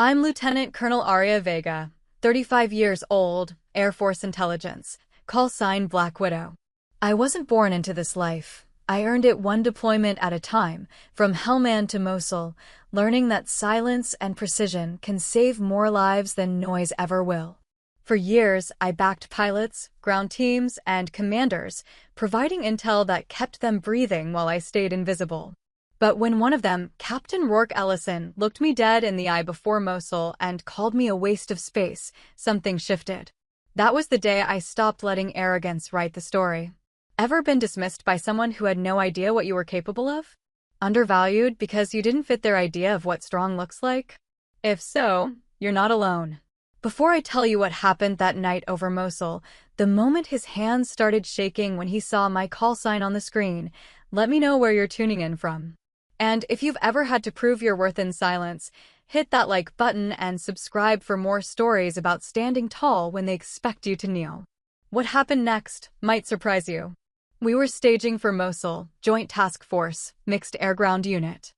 I'm Lieutenant Colonel Aria Vega, 35 years old, Air Force Intelligence, call sign Black Widow. I wasn't born into this life. I earned it one deployment at a time, from Helmand to Mosul, learning that silence and precision can save more lives than noise ever will. For years, I backed pilots, ground teams, and commanders, providing intel that kept them breathing while I stayed invisible. But when one of them, Captain Rourke Ellison, looked me dead in the eye before Mosul and called me a waste of space, something shifted. That was the day I stopped letting arrogance write the story. Ever been dismissed by someone who had no idea what you were capable of? Undervalued because you didn't fit their idea of what strong looks like? If so, you're not alone. Before I tell you what happened that night over Mosul, the moment his hands started shaking when he saw my call sign on the screen, let me know where you're tuning in from. And if you've ever had to prove your worth in silence, hit that like button and subscribe for more stories about standing tall when they expect you to kneel. What happened next might surprise you. We were staging for Mosul, Joint Task Force, Mixed Air-Ground Unit.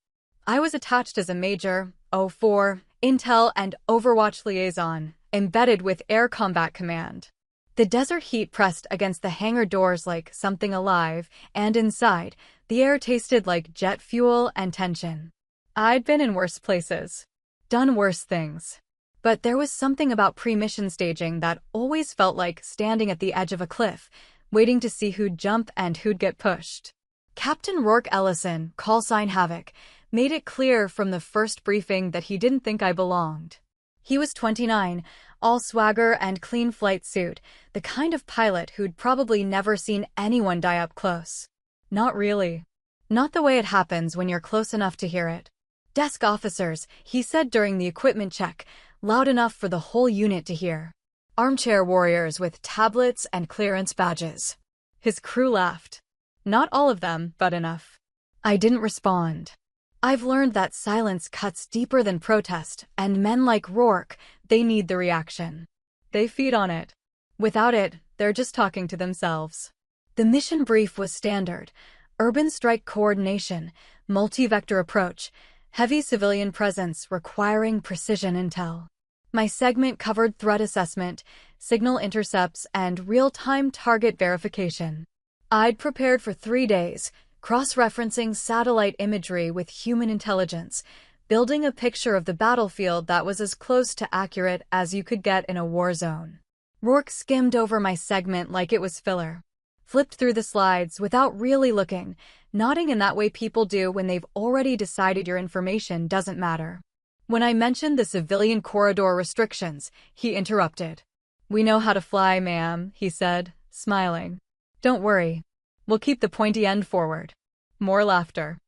I was attached as a Major, 04, Intel and Overwatch Liaison, embedded with Air Combat Command. The desert heat pressed against the hangar doors like something alive, and inside, the air tasted like jet fuel and tension. I'd been in worse places, done worse things. But there was something about pre-mission staging that always felt like standing at the edge of a cliff, waiting to see who'd jump and who'd get pushed. Captain Rourke Ellison, call sign Havoc, made it clear from the first briefing that he didn't think I belonged. He was 29, all swagger and clean flight suit, the kind of pilot who'd probably never seen anyone die up close. Not really. Not the way it happens when you're close enough to hear it. Desk officers, he said during the equipment check, loud enough for the whole unit to hear. Armchair warriors with tablets and clearance badges. His crew laughed. Not all of them, but enough. I didn't respond. I've learned that silence cuts deeper than protest, and men like Rourke, they need the reaction. They feed on it. Without it, they're just talking to themselves. The mission brief was standard. Urban strike coordination, multi-vector approach, heavy civilian presence requiring precision intel. My segment covered threat assessment, signal intercepts, and real-time target verification. I'd prepared for 3 days, cross-referencing satellite imagery with human intelligence, building a picture of the battlefield that was as close to accurate as you could get in a war zone. Rourke skimmed over my segment like it was filler. Flipped through the slides without really looking, nodding in that way people do when they've already decided your information doesn't matter. When I mentioned the civilian corridor restrictions, he interrupted. "We know how to fly, ma'am," he said, smiling. "Don't worry. We'll keep the pointy end forward." More laughter.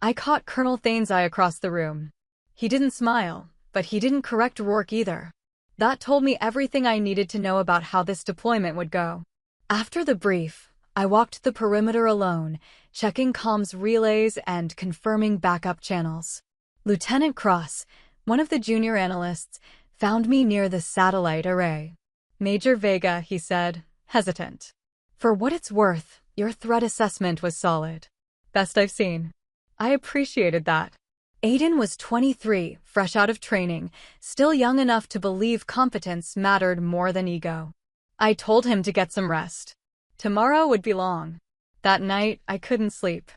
I caught Colonel Thane's eye across the room. He didn't smile, but he didn't correct Rourke either. That told me everything I needed to know about how this deployment would go. After the brief, I walked the perimeter alone, checking comms relays and confirming backup channels. Lieutenant Cross, one of the junior analysts, found me near the satellite array. "Major Vega," he said, hesitant. "For what it's worth, your threat assessment was solid. Best I've seen." I appreciated that. Aiden was 23, fresh out of training, still young enough to believe competence mattered more than ego. I told him to get some rest. Tomorrow would be long. That night, I couldn't sleep.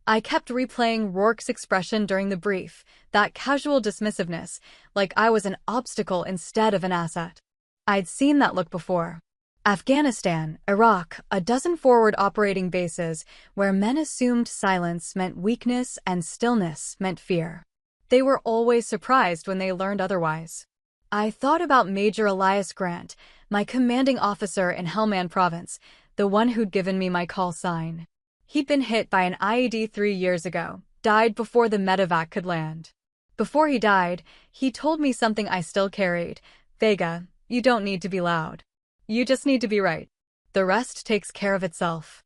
I kept replaying Rourke's expression during the brief, that casual dismissiveness, like I was an obstacle instead of an asset. I'd seen that look before. Afghanistan, Iraq, a dozen forward operating bases where men assumed silence meant weakness and stillness meant fear. They were always surprised when they learned otherwise. I thought about Major Elias Grant, my commanding officer in Helmand Province, the one who'd given me my call sign. He'd been hit by an IED 3 years ago, died before the medevac could land. Before he died, he told me something I still carried. "Vega, you don't need to be loud. You just need to be right. The rest takes care of itself."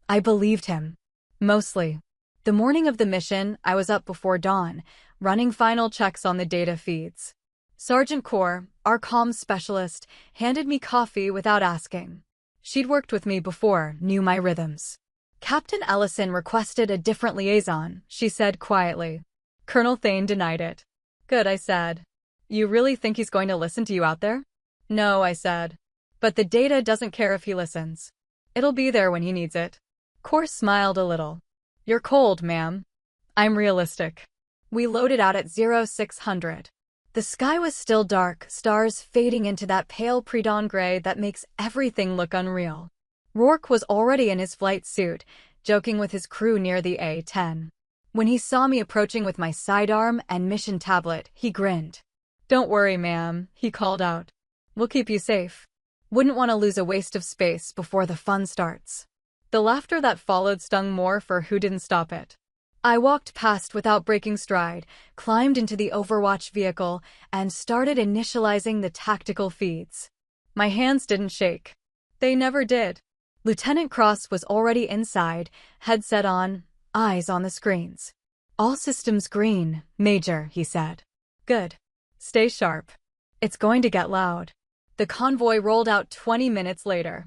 I believed him. Mostly. The morning of the mission, I was up before dawn, running final checks on the data feeds. Sergeant Kaur, our comms specialist, handed me coffee without asking. She'd worked with me before, knew my rhythms. "Captain Ellison requested a different liaison," she said quietly. Colonel Thane denied it. "Good," I said. You really think he's going to listen to you out there? No, I said. But the data doesn't care if he listens. It'll be there when he needs it. Kors smiled a little. You're cold, ma'am. I'm realistic. We loaded out at 0600. The sky was still dark, stars fading into that pale pre-dawn gray that makes everything look unreal. Rourke was already in his flight suit, joking with his crew near the A-10. When he saw me approaching with my sidearm and mission tablet, he grinned. Don't worry, ma'am, he called out. We'll keep you safe. Wouldn't want to lose a waste of space before the fun starts. The laughter that followed stung more for who didn't stop it. I walked past without breaking stride, climbed into the Overwatch vehicle, and started initializing the tactical feeds. My hands didn't shake. They never did. Lieutenant Cross was already inside, headset on, eyes on the screens. All systems green, Major, he said. Good. Stay sharp. It's going to get loud. The convoy rolled out 20 minutes later.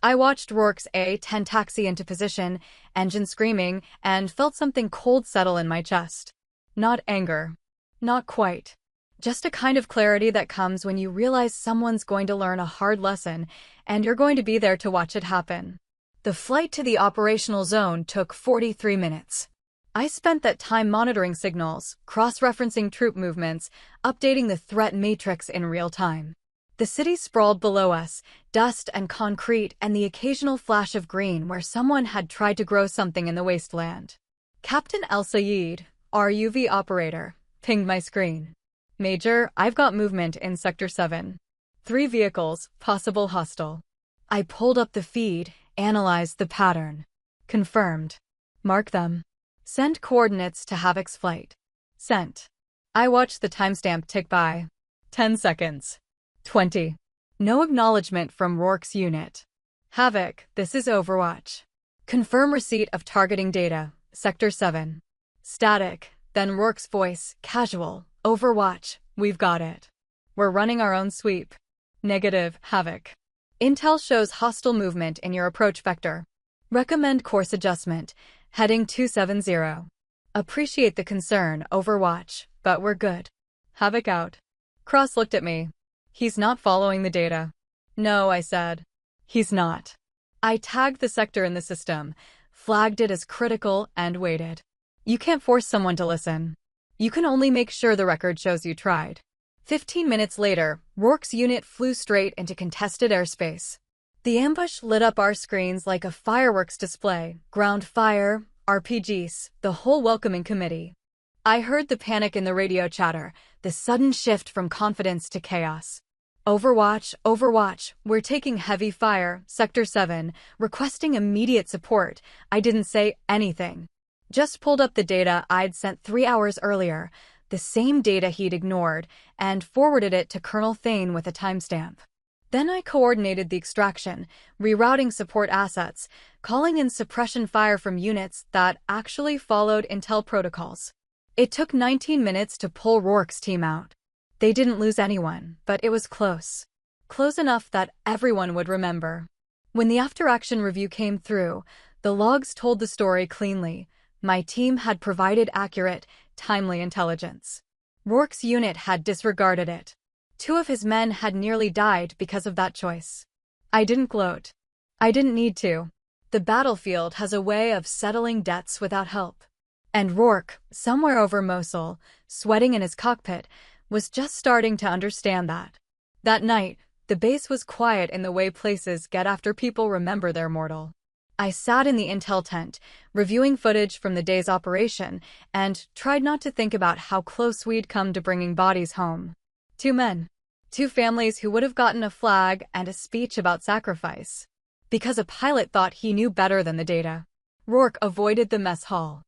I watched Rourke's A-10 taxi into position, engine screaming, and felt something cold settle in my chest. Not anger. Not quite. Just a kind of clarity that comes when you realize someone's going to learn a hard lesson, and you're going to be there to watch it happen. The flight to the operational zone took 43 minutes. I spent that time monitoring signals, cross-referencing troop movements, updating the threat matrix in real time. The city sprawled below us, dust and concrete and the occasional flash of green where someone had tried to grow something in the wasteland. Captain El Sayed, RUV operator, pinged my screen. Major, I've got movement in Sector 7. 3 vehicles, possible hostile. I pulled up the feed, analyzed the pattern. Confirmed. Mark them. Send coordinates to Havoc's flight. Sent. I watched the timestamp tick by. 10 seconds. 20. No acknowledgement from Rourke's unit. Havoc, this is Overwatch. Confirm receipt of targeting data, Sector 7. Static, then Rourke's voice, casual. Overwatch, we've got it. We're running our own sweep. Negative, Havoc. Intel shows hostile movement in your approach vector. Recommend course adjustment, heading 270. Appreciate the concern, Overwatch, but we're good. Havoc out. Cross looked at me. He's not following the data. No, I said. He's not. I tagged the sector in the system, flagged it as critical, and waited. You can't force someone to listen. You can only make sure the record shows you tried. 15 minutes later, Rourke's unit flew straight into contested airspace. The ambush lit up our screens like a fireworks display, ground fire, RPGs, the whole welcoming committee. I heard the panic in the radio chatter, the sudden shift from confidence to chaos. Overwatch, Overwatch, we're taking heavy fire, Sector 7, requesting immediate support. I didn't say anything. Just pulled up the data I'd sent 3 hours earlier, the same data he'd ignored, and forwarded it to Colonel Thane with a timestamp. Then I coordinated the extraction, rerouting support assets, calling in suppression fire from units that actually followed Intel protocols. It took 19 minutes to pull Rourke's team out. They didn't lose anyone, but it was close. Close enough that everyone would remember. When the after-action review came through, the logs told the story cleanly. My team had provided accurate, timely intelligence. Rourke's unit had disregarded it. 2 of his men had nearly died because of that choice. I didn't gloat. I didn't need to. The battlefield has a way of settling debts without help. And Rourke, somewhere over Mosul, sweating in his cockpit, was just starting to understand that. That night, the base was quiet in the way places get after people remember they're mortal. I sat in the intel tent, reviewing footage from the day's operation, and tried not to think about how close we'd come to bringing bodies home. 2 men. 2 families who would have gotten a flag and a speech about sacrifice. Because a pilot thought he knew better than the data. Rourke avoided the mess hall.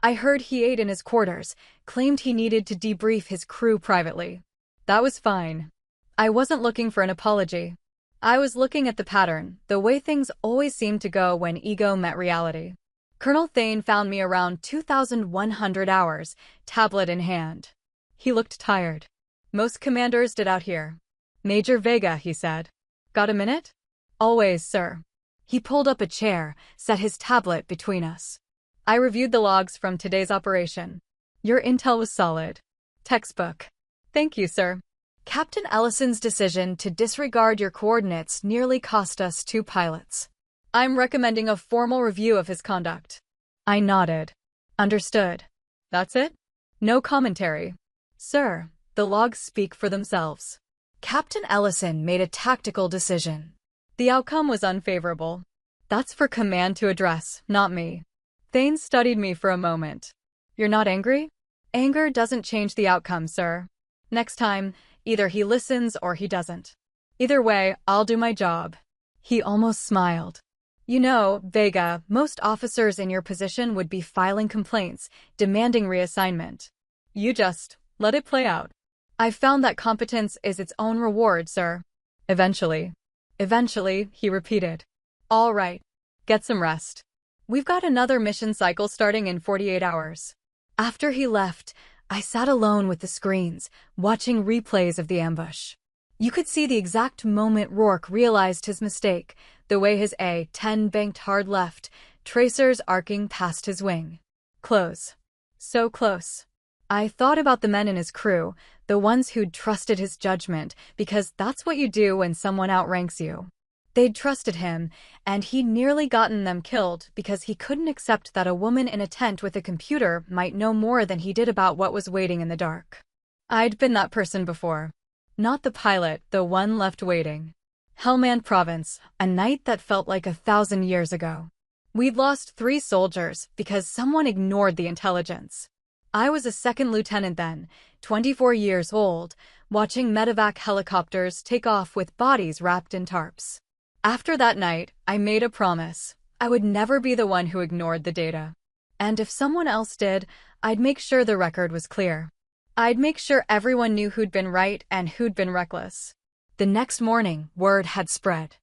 I heard he ate in his quarters, claimed he needed to debrief his crew privately. That was fine. I wasn't looking for an apology. I was looking at the pattern, the way things always seemed to go when ego met reality. Colonel Thane found me around 2,100 hours, tablet in hand. He looked tired. Most commanders did out here. Major Vega, he said. Got a minute? Always, sir. He pulled up a chair, set his tablet between us. I reviewed the logs from today's operation. Your intel was solid. Textbook. Thank you, sir. Captain Ellison's decision to disregard your coordinates nearly cost us 2 pilots. I'm recommending a formal review of his conduct. I nodded. Understood. That's it? No commentary. Sir, the logs speak for themselves. Captain Ellison made a tactical decision. The outcome was unfavorable. That's for command to address, not me. Thane studied me for a moment. You're not angry? Anger doesn't change the outcome, sir. Next time, either he listens or he doesn't. Either way, I'll do my job. He almost smiled. You know, Vega, most officers in your position would be filing complaints, demanding reassignment. You just let it play out. I've found that competence is its own reward, sir. Eventually. Eventually, he repeated. All right. Get some rest. We've got another mission cycle starting in 48 hours. After he left, I sat alone with the screens, watching replays of the ambush. You could see the exact moment Rourke realized his mistake, the way his A-10 banked hard left, tracers arcing past his wing. Close. So close. I thought about the men in his crew, the ones who'd trusted his judgment, because that's what you do when someone outranks you. They'd trusted him, and he'd nearly gotten them killed because he couldn't accept that a woman in a tent with a computer might know more than he did about what was waiting in the dark. I'd been that person before. Not the pilot, the one left waiting. Helmand Province, a night that felt like 1,000 years ago. We'd lost 3 soldiers because someone ignored the intelligence. I was a second lieutenant then, 24 years old, watching medevac helicopters take off with bodies wrapped in tarps. After that night, I made a promise. I would never be the one who ignored the data. And if someone else did, I'd make sure the record was clear. I'd make sure everyone knew who'd been right and who'd been reckless. The next morning, word had spread.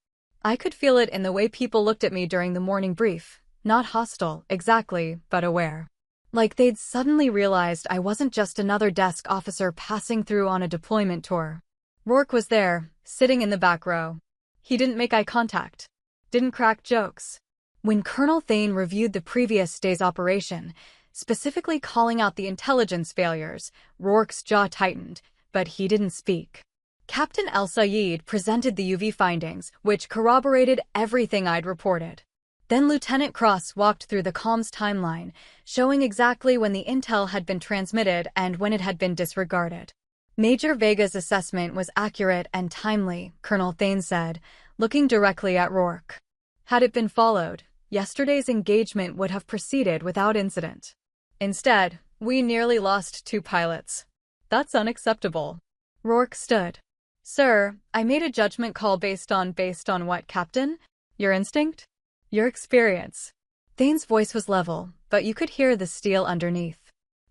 I could feel it in the way people looked at me during the morning brief. Not hostile, exactly, but aware. Like they'd suddenly realized I wasn't just another desk officer passing through on a deployment tour. Rourke was there, sitting in the back row. He didn't make eye contact. Didn't crack jokes. When Colonel Thane reviewed the previous day's operation, specifically calling out the intelligence failures, Rourke's jaw tightened, but he didn't speak. Captain El-Sayed presented the UV findings, which corroborated everything I'd reported. Then Lieutenant Cross walked through the comms timeline, showing exactly when the intel had been transmitted and when it had been disregarded. Major Vega's assessment was accurate and timely, Colonel Thane said, looking directly at Rourke. Had it been followed, yesterday's engagement would have proceeded without incident. Instead, we nearly lost 2 pilots. That's unacceptable. Rourke stood. Sir, I made a judgment call based on what, Captain? Your instinct? Your experience. Thane's voice was level, but you could hear the steel underneath.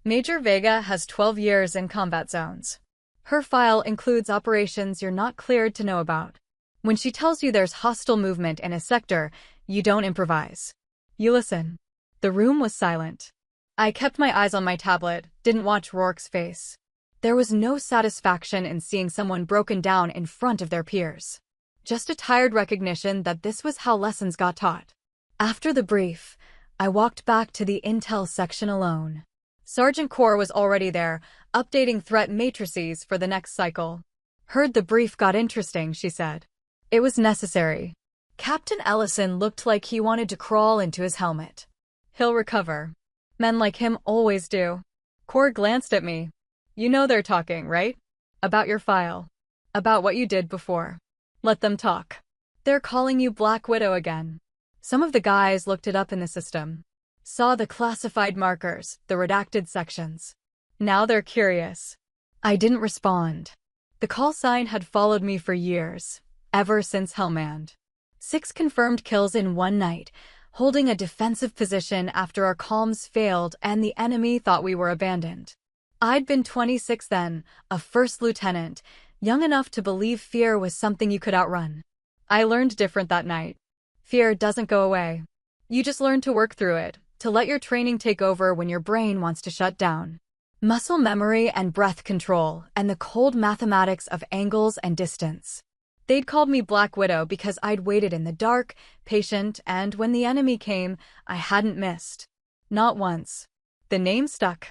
Major Vega has 12 years in combat zones. Her file includes operations you're not cleared to know about. When she tells you there's hostile movement in a sector, you don't improvise. You listen. The room was silent. I kept my eyes on my tablet, didn't watch Rourke's face. There was no satisfaction in seeing someone broken down in front of their peers. Just a tired recognition that this was how lessons got taught. After the brief, I walked back to the intel section alone. Sergeant Kaur was already there, updating threat matrices for the next cycle. Heard the brief got interesting, she said. It was necessary. Captain Ellison looked like he wanted to crawl into his helmet. He'll recover. Men like him always do. Kaur glanced at me. You know they're talking, right? About your file. About what you did before. Let them talk. They're calling you Black Widow again. Some of the guys looked it up in the system. Saw the classified markers, the redacted sections. Now they're curious. I didn't respond. The call sign had followed me for years, ever since Helmand. 6 confirmed kills in one night, holding a defensive position after our comms failed and the enemy thought we were abandoned. I'd been 26 then, a first lieutenant, young enough to believe fear was something you could outrun. I learned different that night. Fear doesn't go away. You just learn to work through it, to let your training take over when your brain wants to shut down. Muscle memory and breath control, and the cold mathematics of angles and distance. They'd called me Black Widow because I'd waited in the dark, patient, and when the enemy came, I hadn't missed. Not once. The name stuck.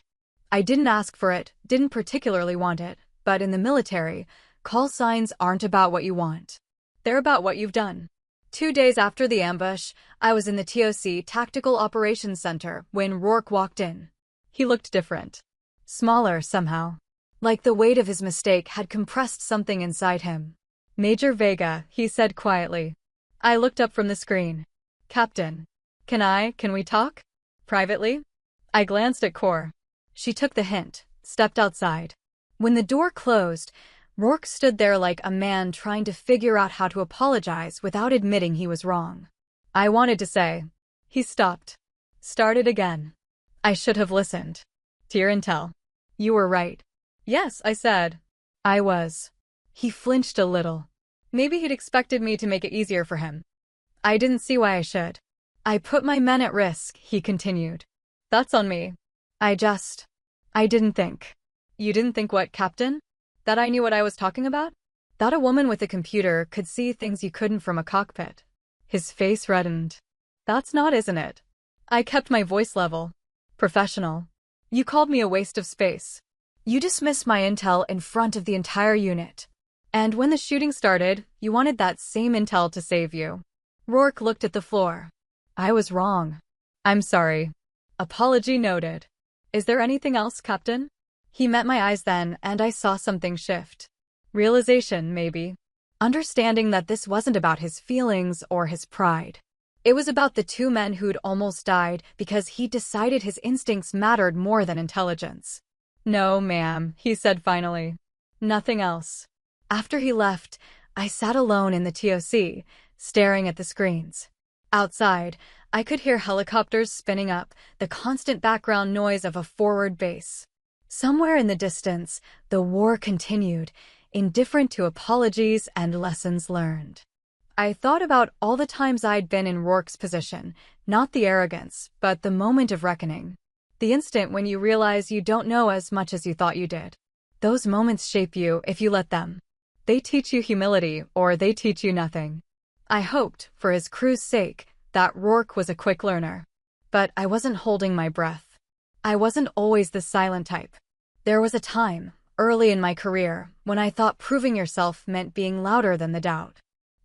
I didn't ask for it, didn't particularly want it, but in the military, call signs aren't about what you want. They're about what you've done. 2 days after the ambush, I was in the TOC Tactical Operations Center when Rourke walked in. He looked different. Smaller, somehow. Like the weight of his mistake had compressed something inside him. "Major Vega," he said quietly. I looked up from the screen. "Captain. Can we talk? Privately?" I glanced at Cor. She took the hint, stepped outside. When the door closed, Rourke stood there like a man trying to figure out how to apologize without admitting he was wrong. I wanted to say. He stopped. Started again. "I should have listened to your intel. You were right." "Yes," I said. "I was." He flinched a little. Maybe he'd expected me to make it easier for him. "I didn't see why I should. I put my men at risk," he continued. "That's on me. I didn't think." "You didn't think what, Captain? That I knew what I was talking about? That a woman with a computer could see things you couldn't from a cockpit?" His face reddened. "That's not, isn't it?" I kept my voice level. "Professional. You called me a waste of space. You dismissed my intel in front of the entire unit. And when the shooting started, you wanted that same intel to save you." Rourke looked at the floor. "I was wrong. I'm sorry." "Apology noted. Is there anything else, Captain?" He met my eyes then, and I saw something shift. Realization, maybe. Understanding that this wasn't about his feelings or his pride. It was about the two men who'd almost died because he decided his instincts mattered more than intelligence. "No, ma'am," he said finally. "Nothing else." After he left, I sat alone in the TOC, staring at the screens. Outside, I could hear helicopters spinning up, the constant background noise of a forward base. Somewhere in the distance, the war continued, indifferent to apologies and lessons learned. I thought about all the times I'd been in Rourke's position, not the arrogance, but the moment of reckoning. The instant when you realize you don't know as much as you thought you did. Those moments shape you if you let them. They teach you humility, or they teach you nothing. I hoped, for his crew's sake, that Rourke was a quick learner. But I wasn't holding my breath. I wasn't always the silent type. There was a time, early in my career, when I thought proving yourself meant being louder than the doubt.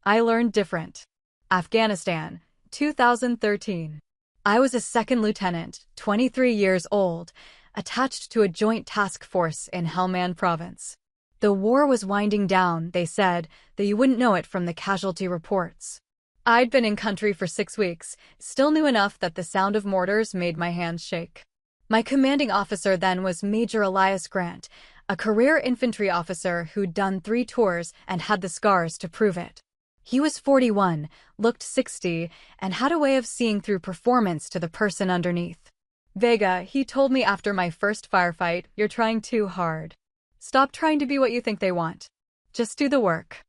I learned different. Afghanistan, 2013. I was a second lieutenant, 23 years old, attached to a joint task force in Helmand province. The war was winding down, they said, though you wouldn't know it from the casualty reports. I'd been in country for 6 weeks, still knew enough that the sound of mortars made my hands shake. My commanding officer then was Major Elias Grant, a career infantry officer who'd done 3 tours and had the scars to prove it. He was 41, looked 60, and had a way of seeing through performance to the person underneath. "Vega," he told me after my first firefight, "you're trying too hard. Stop trying to be what you think they want. Just do the work."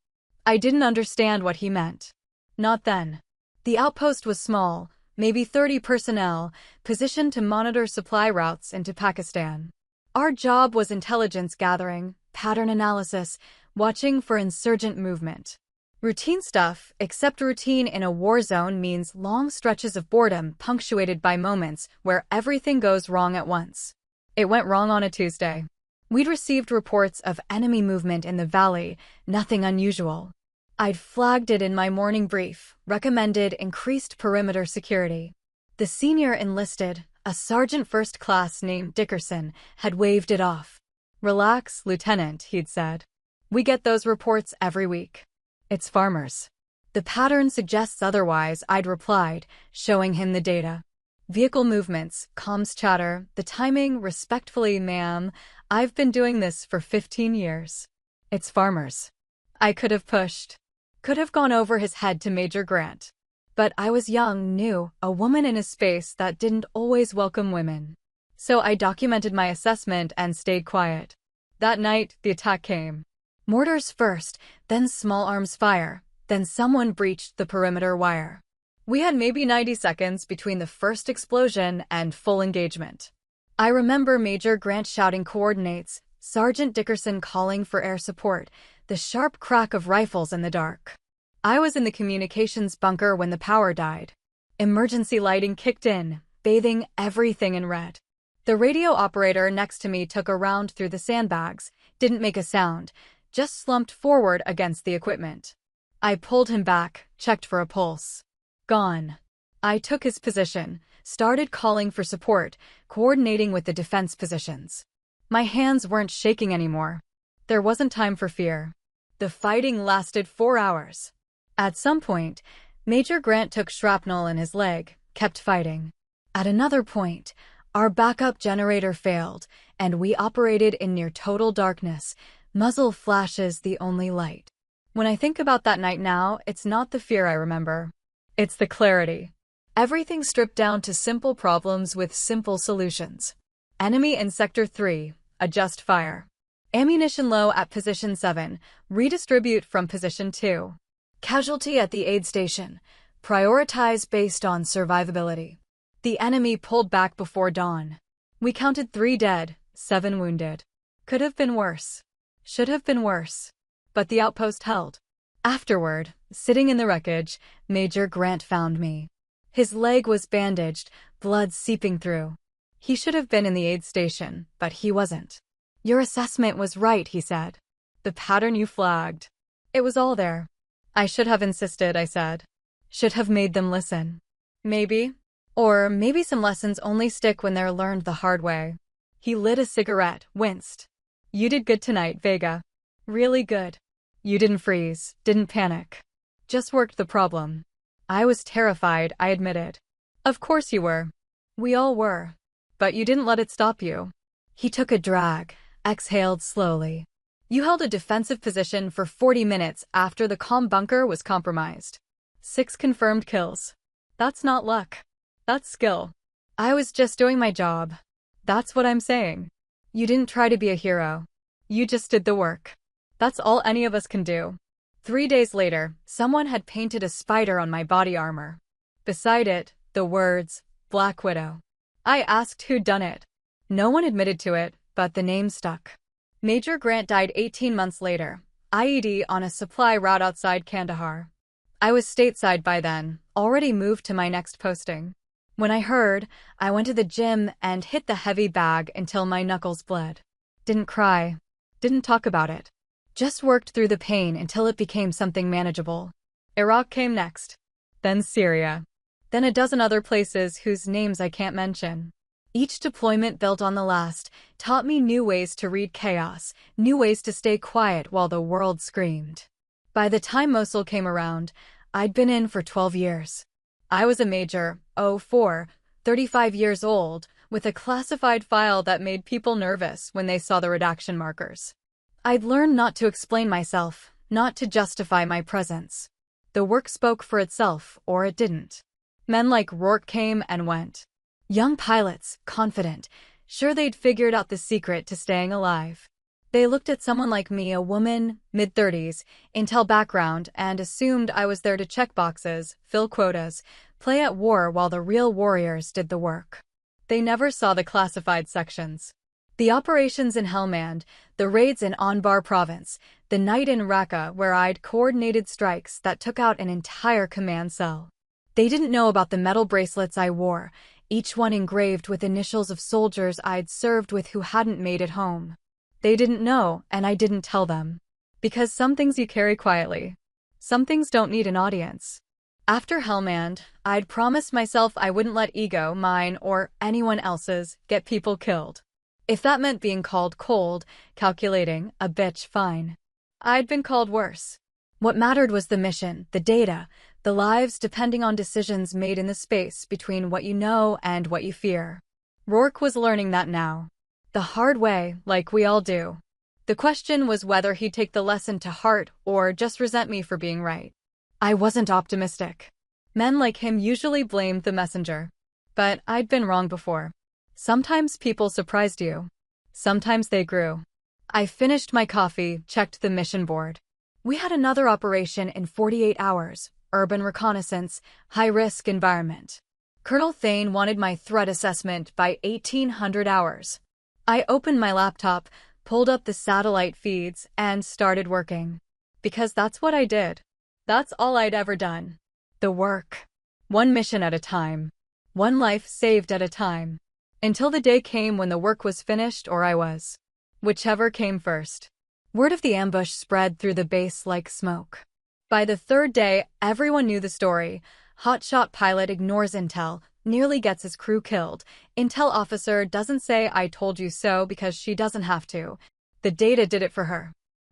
I didn't understand what he meant. Not then. The outpost was small, maybe 30 personnel, positioned to monitor supply routes into Pakistan. Our job was intelligence gathering, pattern analysis, watching for insurgent movement. Routine stuff, except routine in a war zone means long stretches of boredom punctuated by moments where everything goes wrong at once. It went wrong on a Tuesday. We'd received reports of enemy movement in the valley, nothing unusual. I'd flagged it in my morning brief, recommended increased perimeter security. The senior enlisted, a sergeant first class named Dickerson, had waved it off. "Relax, Lieutenant," he'd said. "We get those reports every week. It's farmers." "The pattern suggests otherwise," I'd replied, showing him the data. "Vehicle movements, comms chatter, the timing, respectfully, ma'am, I've been doing this for 15 years. It's farmers." I could have pushed. Could have gone over his head to Major Grant. But I was young, new, a woman in a space that didn't always welcome women. So I documented my assessment and stayed quiet. That night, the attack came. Mortars first, then small arms fire, then someone breached the perimeter wire. We had maybe 90 seconds between the first explosion and full engagement. I remember Major Grant shouting coordinates, Sergeant Dickerson calling for air support, the sharp crack of rifles in the dark. I was in the communications bunker when the power died. Emergency lighting kicked in, bathing everything in red. The radio operator next to me took a round through the sandbags, Didn't make a sound, just slumped forward against the equipment. I pulled him back, checked for a pulse. Gone. I took his position, started calling for support, coordinating with the defense positions. My hands weren't shaking anymore. There wasn't time for fear. The fighting lasted 4 hours. At some point, Major Grant took shrapnel in his leg, kept fighting. At another point, our backup generator failed, and we operated in near total darkness, muzzle flashes the only light. When I think about that night now, it's not the fear I remember. It's the clarity. Everything stripped down to simple problems with simple solutions. Enemy in Sector 3, adjust fire. Ammunition low at Position 7, redistribute from Position 2. Casualty at the aid station, prioritize based on survivability. The enemy pulled back before dawn. We counted 3 dead, 7 wounded. Could have been worse. Should have been worse. But the outpost held. Afterward, sitting in the wreckage, Major Grant found me. His leg was bandaged, blood seeping through. He should have been in the aid station, but he wasn't. Your assessment was right, he said. The pattern you flagged. It was all there. I should have insisted, I said. Should have made them listen. Maybe. Or maybe some lessons only stick when they're learned the hard way. He lit a cigarette, winced. You did good tonight, Vega. Really good. You didn't freeze, didn't panic. Just worked the problem. I was terrified, I admitted. Of course you were. We all were. But you didn't let it stop you. He took a drag, exhaled slowly. You held a defensive position for 40 minutes after the comm bunker was compromised. 6 confirmed kills. That's not luck. That's skill. I was just doing my job. That's what I'm saying. You didn't try to be a hero. You just did the work. That's all any of us can do. 3 days later, someone had painted a spider on my body armor. Beside it, the words, Black Widow. I asked who'd done it. No one admitted to it, but the name stuck. Major Grant died 18 months later, IED on a supply route outside Kandahar. I was stateside by then, already moved to my next posting. When I heard, I went to the gym and hit the heavy bag until my knuckles bled. Didn't cry. Didn't talk about it. Just worked through the pain until it became something manageable. Iraq came next. Then Syria. Then a dozen other places whose names I can't mention. Each deployment built on the last taught me new ways to read chaos, new ways to stay quiet while the world screamed. By the time Mosul came around, I'd been in for 12 years. I was a major, 35 years old, with a classified file that made people nervous when they saw the redaction markers. I'd learned not to explain myself, not to justify my presence. The work spoke for itself, or it didn't. Men like Rourke came and went. Young pilots, confident, sure they'd figured out the secret to staying alive. They looked at someone like me, a woman, mid-30s, intel background, and assumed I was there to check boxes, fill quotas, play at war while the real warriors did the work. They never saw the classified sections. The operations in Helmand, the raids in Anbar province, the night in Raqqa where I'd coordinated strikes that took out an entire command cell. They didn't know about the metal bracelets I wore, each one engraved with initials of soldiers I'd served with who hadn't made it home. They didn't know, and I didn't tell them. Because some things you carry quietly. Some things don't need an audience. After Helmand, I'd promised myself I wouldn't let ego, mine or anyone else's, get people killed. If that meant being called cold, calculating, a bitch, fine. I'd been called worse. What mattered was the mission, the data, the lives depending on decisions made in the space between what you know and what you fear. Rourke was learning that now. The hard way, like we all do. The question was whether he'd take the lesson to heart or just resent me for being right. I wasn't optimistic. Men like him usually blamed the messenger. But I'd been wrong before. Sometimes people surprised you. Sometimes they grew. I finished my coffee, checked the mission board. We had another operation in 48 hours, urban reconnaissance, high-risk environment. Colonel Thane wanted my threat assessment by 1800 hours. I opened my laptop, pulled up the satellite feeds, and started working. Because that's what I did. That's all I'd ever done. The work. One mission at a time. One life saved at a time. Until the day came when the work was finished or I was. Whichever came first. Word of the ambush spread through the base like smoke. By the third day, everyone knew the story. Hotshot pilot ignores intel, nearly gets his crew killed. Intel officer doesn't say "I told you so" because she doesn't have to. The data did it for her.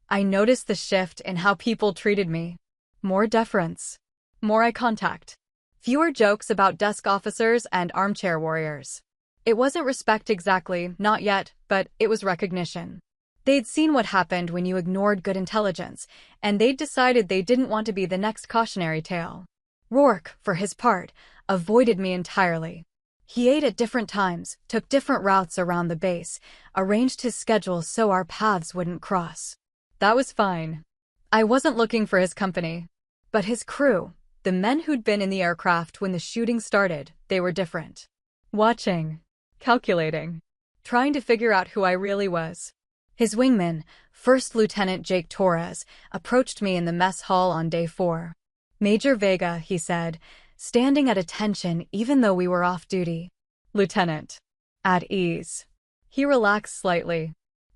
I noticed the shift in how people treated me. More deference. More eye contact. Fewer jokes about desk officers and armchair warriors. It wasn't respect exactly, not yet, but it was recognition. They'd seen what happened when you ignored good intelligence, and they'd decided they didn't want to be the next cautionary tale. Rourke, for his part, avoided me entirely. He ate at different times, took different routes around the base, arranged his schedule so our paths wouldn't cross. That was fine. I wasn't looking for his company. But his crew, the men who'd been in the aircraft when the shooting started, they were different. Watching. Calculating. Trying to figure out who I really was. His wingman, First Lieutenant Jake Torres, approached me in the mess hall on day 4. "Major Vega," he said, standing at attention even though we were off duty. "Lieutenant." At ease. He relaxed slightly.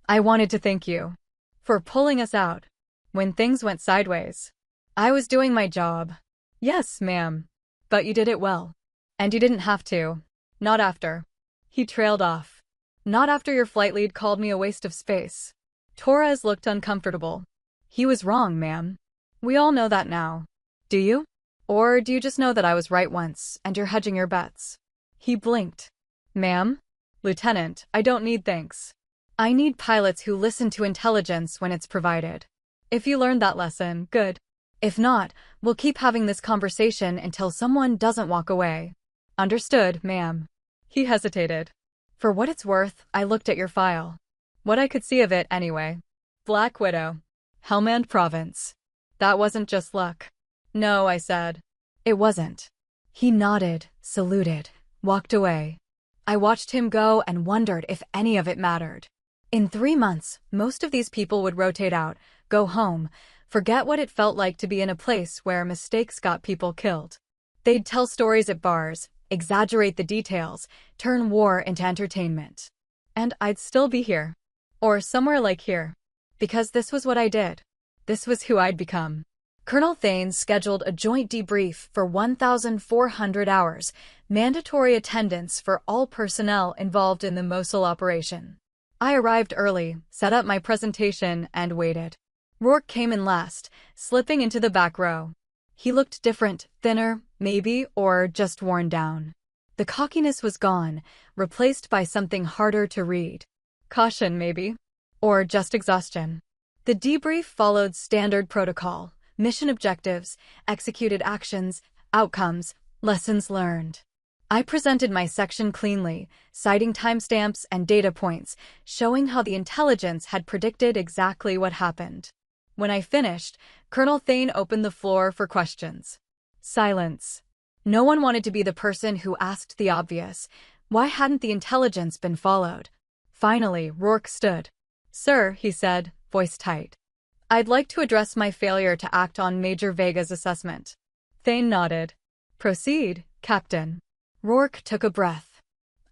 "I wanted to thank you for pulling us out when things went sideways. I was doing my job." "Yes, ma'am. But you did it well. And you didn't have to. Not after." He trailed off. "Not after your flight lead called me a waste of space." Torres looked uncomfortable. "He was wrong, ma'am. We all know that now. Do you? Or do you just know that I was right once, and you're hedging your bets?" He blinked. "Ma'am? Lieutenant, I don't need thanks. I need pilots who listen to intelligence when it's provided. If you learned that lesson, good. If not, we'll keep having this conversation until someone doesn't walk away." "Understood, ma'am." He hesitated. "For what it's worth, I looked at your file. What I could see of it, anyway. Black Widow. Helmand Province. That wasn't just luck." "No," I said. "It wasn't." He nodded, saluted, walked away. I watched him go and wondered if any of it mattered. In 3 months, most of these people would rotate out, go home, forget what it felt like to be in a place where mistakes got people killed. They'd tell stories at bars, exaggerate the details, turn war into entertainment. And I'd still be here. Or somewhere like here. Because this was what I did. This was who I'd become. Colonel Thane scheduled a joint debrief for 1,400 hours, mandatory attendance for all personnel involved in the Mosul operation. I arrived early, set up my presentation, and waited. Rourke came in last, slipping into the back row. He looked different, thinner, maybe, or just worn down. The cockiness was gone, replaced by something harder to read. Caution, maybe. Or just exhaustion. The debrief followed standard protocol. Mission objectives, executed actions, outcomes, lessons learned. I presented my section cleanly, citing timestamps and data points, showing how the intelligence had predicted exactly what happened. When I finished, Colonel Thane opened the floor for questions. Silence. No one wanted to be the person who asked the obvious. Why hadn't the intelligence been followed? Finally, Rourke stood. "Sir," he said, voice tight. "I'd like to address my failure to act on Major Vega's assessment." Thane nodded. "Proceed, Captain." Rourke took a breath.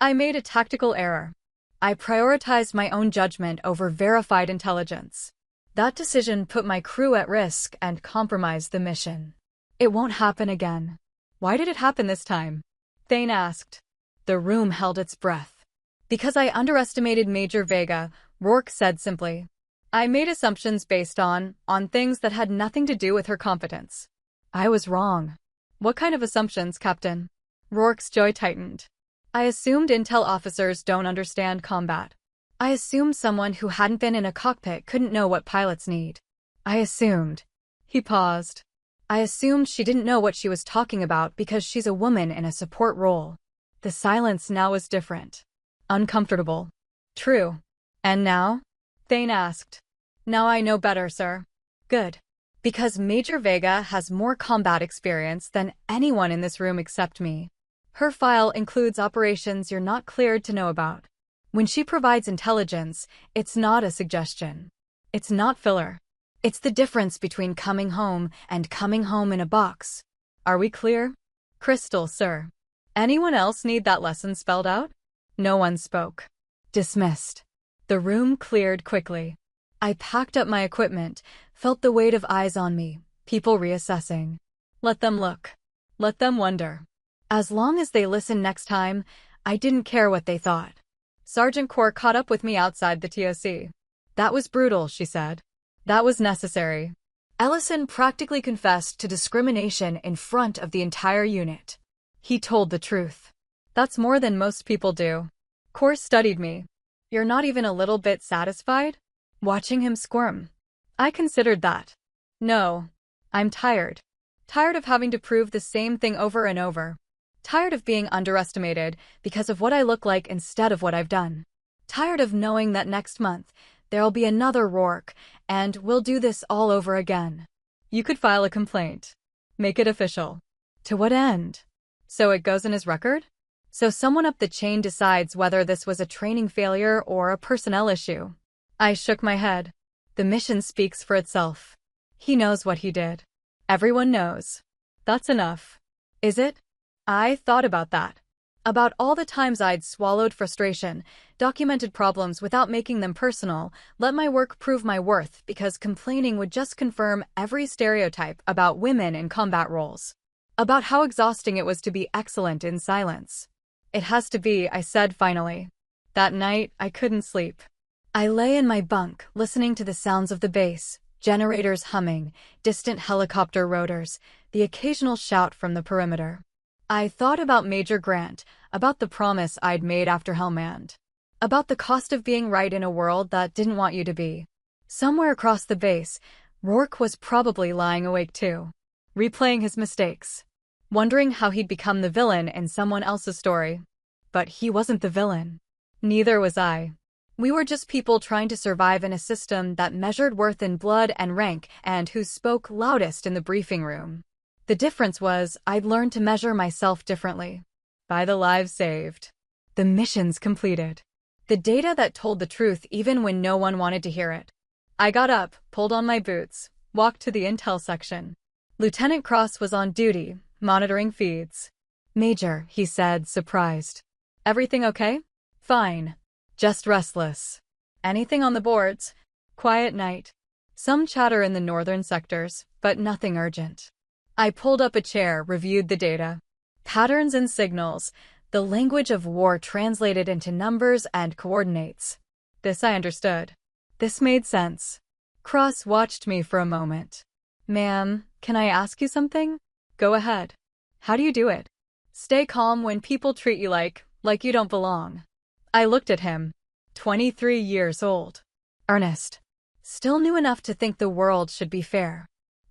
"I made a tactical error. I prioritized my own judgment over verified intelligence. That decision put my crew at risk and compromised the mission. It won't happen again." "Why did it happen this time?" Thane asked. The room held its breath. "Because I underestimated Major Vega," Rourke said simply. "I made assumptions based on things that had nothing to do with her competence." "I was wrong." "What kind of assumptions, Captain?" Rourke's jaw tightened. "I assumed intel officers don't understand combat. I assumed someone who hadn't been in a cockpit couldn't know what pilots need. I assumed." He paused. "I assumed she didn't know what she was talking about because she's a woman in a support role." The silence now was different. Uncomfortable. "True. And now?" Thane asked. "Now I know better, sir." "Good. Because Major Vega has more combat experience than anyone in this room except me. Her file includes operations you're not cleared to know about. When she provides intelligence, it's not a suggestion. It's not filler. It's the difference between coming home and coming home in a box. Are we clear?" "Crystal, sir." "Anyone else need that lesson spelled out?" No one spoke. Dismissed. The room cleared quickly. I packed up my equipment, felt the weight of eyes on me, people reassessing. Let them look. Let them wonder. As long as they listen next time, I didn't care what they thought. Sergeant Core caught up with me outside the TOC. That was brutal, she said. That was necessary. Ellison practically confessed to discrimination in front of the entire unit. He told the truth. That's more than most people do. Core studied me. You're not even a little bit satisfied? Watching him squirm. I considered that. No. I'm tired. Tired of having to prove the same thing over and over. Tired of being underestimated because of what I look like instead of what I've done. Tired of knowing that next month, there'll be another Rourke, and we'll do this all over again. You could file a complaint. Make it official. To what end? So it goes in his record? So someone up the chain decides whether this was a training failure or a personnel issue. I shook my head. The mission speaks for itself. He knows what he did. Everyone knows. That's enough. Is it? I thought about that. About all the times I'd swallowed frustration, documented problems without making them personal, let my work prove my worth because complaining would just confirm every stereotype about women in combat roles. About how exhausting it was to be excellent in silence. It has to be, I said finally. That night, I couldn't sleep. I lay in my bunk, listening to the sounds of the base, generators humming, distant helicopter rotors, the occasional shout from the perimeter. I thought about Major Grant, about the promise I'd made after Hellmand. About the cost of being right in a world that didn't want you to be. Somewhere across the base, Rourke was probably lying awake too. Replaying his mistakes. Wondering how he'd become the villain in someone else's story. But he wasn't the villain. Neither was I. We were just people trying to survive in a system that measured worth in blood and rank and who spoke loudest in the briefing room. The difference was I'd learned to measure myself differently. By the lives saved. The missions completed. The data that told the truth even when no one wanted to hear it. I got up, pulled on my boots, walked to the intel section. Lieutenant Cross was on duty, monitoring feeds. Major, he said, surprised. Everything okay? Fine. Just restless. Anything on the boards? Quiet night. Some chatter in the northern sectors, but nothing urgent. I pulled up a chair, reviewed the data. Patterns and signals, the language of war translated into numbers and coordinates. This I understood. This made sense. Cross watched me for a moment. Ma'am, can I ask you something? Go ahead. How do you do it? Stay calm when people treat you like you don't belong. I looked at him. 23 years old. Earnest. Still new enough to think the world should be fair.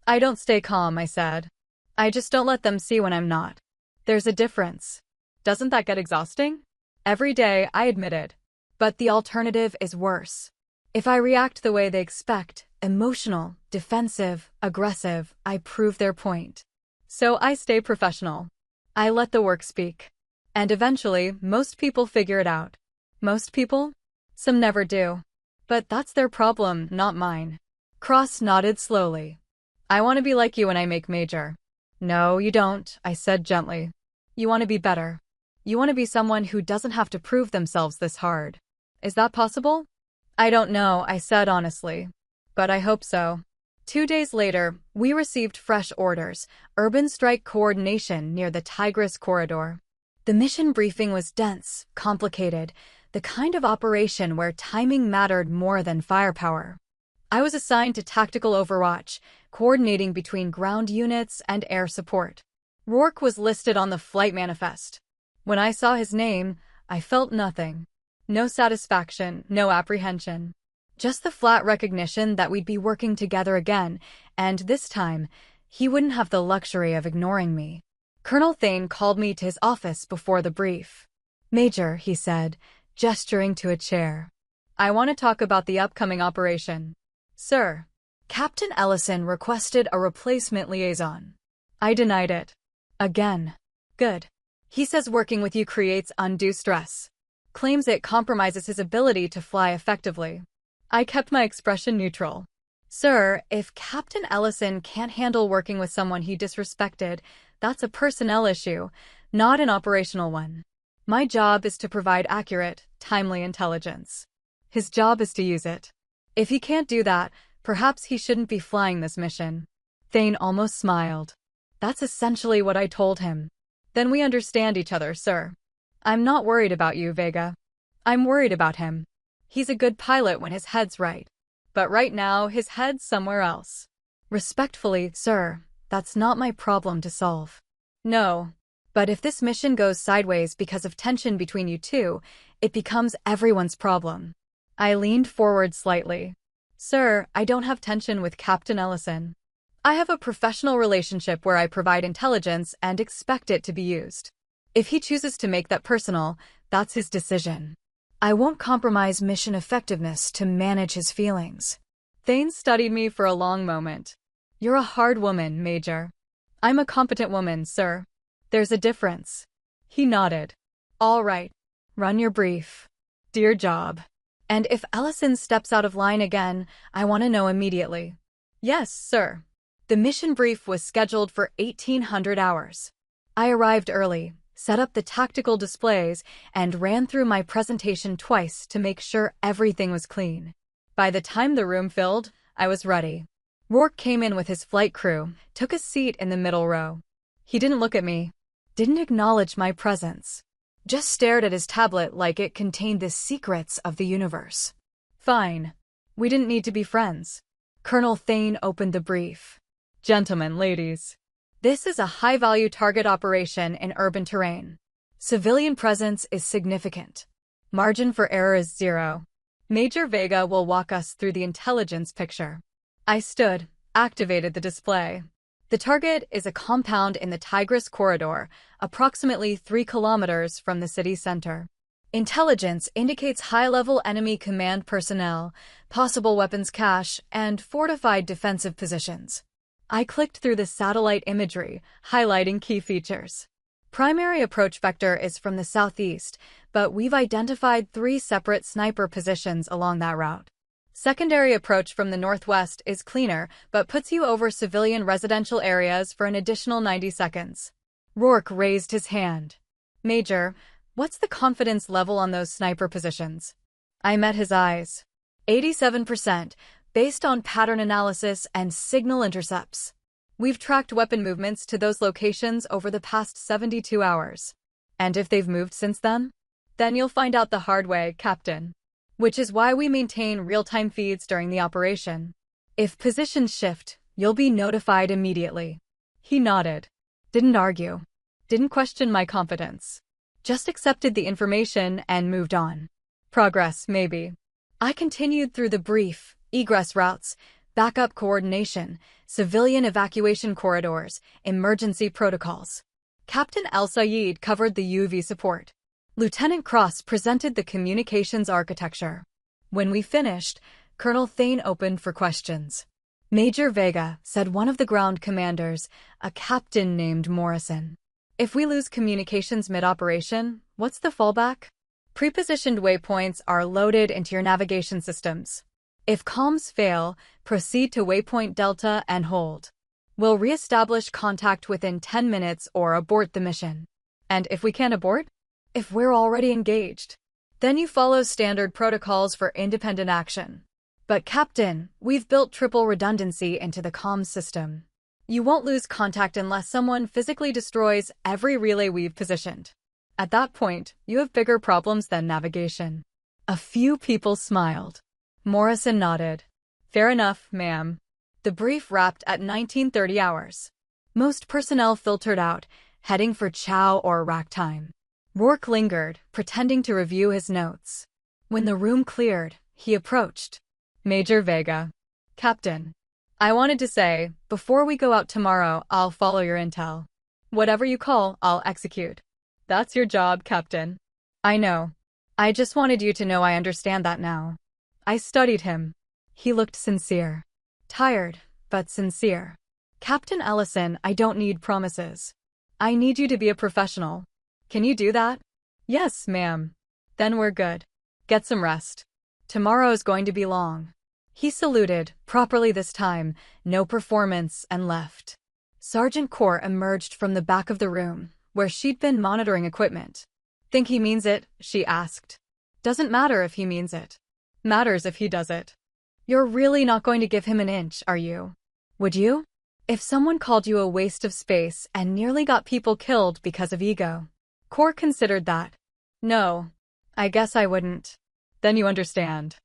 I don't stay calm, I said. I just don't let them see when I'm not. There's a difference. Doesn't that get exhausting? Every day, I admitted. But the alternative is worse. If I react the way they expect, emotional, defensive, aggressive, I prove their point. So I stay professional. I let the work speak. And eventually, most people figure it out. Most people? Some never do. But that's their problem, not mine. Cross nodded slowly. I want to be like you when I make Major. No, you don't, I said gently. You want to be better. You want to be someone who doesn't have to prove themselves this hard. Is that possible? I don't know, I said honestly. But I hope so. 2 days later, we received fresh orders, urban strike coordination near the Tigris corridor. The mission briefing was dense, complicated, the kind of operation where timing mattered more than firepower. I was assigned to tactical overwatch, coordinating between ground units and air support. Rourke was listed on the flight manifest. When I saw his name, I felt nothing. No satisfaction, no apprehension. Just the flat recognition that we'd be working together again, and this time, he wouldn't have the luxury of ignoring me. Colonel Thane called me to his office before the brief. Major, he said, gesturing to a chair. I want to talk about the upcoming operation. Sir. Captain Ellison requested a replacement liaison. I denied it. Again. Good. He says working with you creates undue stress. Claims it compromises his ability to fly effectively. I kept my expression neutral. Sir, if Captain Ellison can't handle working with someone he disrespected, that's a personnel issue, not an operational one. My job is to provide accurate, timely intelligence. His job is to use it. If he can't do that, perhaps he shouldn't be flying this mission. Thane almost smiled. That's essentially what I told him. Then we understand each other, sir. I'm not worried about you, Vega. I'm worried about him. He's a good pilot when his head's right. But right now, his head's somewhere else. Respectfully, sir, that's not my problem to solve. No. But if this mission goes sideways because of tension between you two, it becomes everyone's problem. I leaned forward slightly. Sir, I don't have tension with Captain Ellison. I have a professional relationship where I provide intelligence and expect it to be used. If he chooses to make that personal, that's his decision. I won't compromise mission effectiveness to manage his feelings. Thane studied me for a long moment. You're a hard woman, Major. I'm a competent woman, sir. There's a difference. He nodded. All right. Run your brief. Dear job. And if Ellison steps out of line again, I want to know immediately. Yes, sir. The mission brief was scheduled for 1800 hours. I arrived early, set up the tactical displays, and ran through my presentation twice to make sure everything was clean. By the time the room filled, I was ready. Rourke came in with his flight crew, took a seat in the middle row. He didn't look at me, didn't acknowledge my presence, just stared at his tablet like it contained the secrets of the universe. Fine. We didn't need to be friends. Colonel Thane opened the brief. Gentlemen, ladies. This is a high-value target operation in urban terrain. Civilian presence is significant. Margin for error is 0. Major Vega will walk us through the intelligence picture. I stood, activated the display. The target is a compound in the Tigris corridor, approximately 3 kilometers from the city center. Intelligence indicates high-level enemy command personnel, possible weapons cache, and fortified defensive positions. I clicked through the satellite imagery, highlighting key features. Primary approach vector is from the southeast, but we've identified 3 separate sniper positions along that route. Secondary approach from the northwest is cleaner, but puts you over civilian residential areas for an additional 90 seconds. Rourke raised his hand. Major, what's the confidence level on those sniper positions? I met his eyes. 87%. Based on pattern analysis and signal intercepts. We've tracked weapon movements to those locations over the past 72 hours. And if they've moved since then? Then you'll find out the hard way, Captain. Which is why we maintain real-time feeds during the operation. If positions shift, you'll be notified immediately. He nodded. Didn't argue. Didn't question my competence. Just accepted the information and moved on. Progress, maybe. I continued through the brief. Egress routes, backup coordination, civilian evacuation corridors, emergency protocols. Captain El-Sayed covered the UV support. Lieutenant Cross presented the communications architecture. When we finished, Colonel Thane opened for questions. Major Vega, said one of the ground commanders, a captain named Morrison. If we lose communications mid-operation, what's the fallback? Prepositioned waypoints are loaded into your navigation systems. If comms fail, proceed to waypoint Delta and hold. We'll re-establish contact within 10 minutes or abort the mission. And if we can't abort? If we're already engaged, then you follow standard protocols for independent action. But Captain, we've built triple redundancy into the comms system. You won't lose contact unless someone physically destroys every relay we've positioned. At that point, you have bigger problems than navigation. A few people smiled. Morrison nodded. Fair enough, ma'am. The brief wrapped at 19:30 hours. Most personnel filtered out, heading for chow or rack time. Rourke lingered, pretending to review his notes. When the room cleared, he approached. Major Vega. Captain. I wanted to say, before we go out tomorrow, I'll follow your intel. Whatever you call, I'll execute. That's your job, Captain. I know. I just wanted you to know I understand that now. I studied him. He looked sincere. Tired, but sincere. Captain Ellison, I don't need promises. I need you to be a professional. Can you do that? Yes, ma'am. Then we're good. Get some rest. Tomorrow's going to be long. He saluted, properly this time, no performance, and left. Sergeant Kaur emerged from the back of the room, where she'd been monitoring equipment. Think he means it? She asked. Doesn't matter if he means it. Matters if he does it. You're really not going to give him an inch, are you? Would you? If someone called you a waste of space and nearly got people killed because of ego. Core considered that. No. I guess I wouldn't. Then you understand.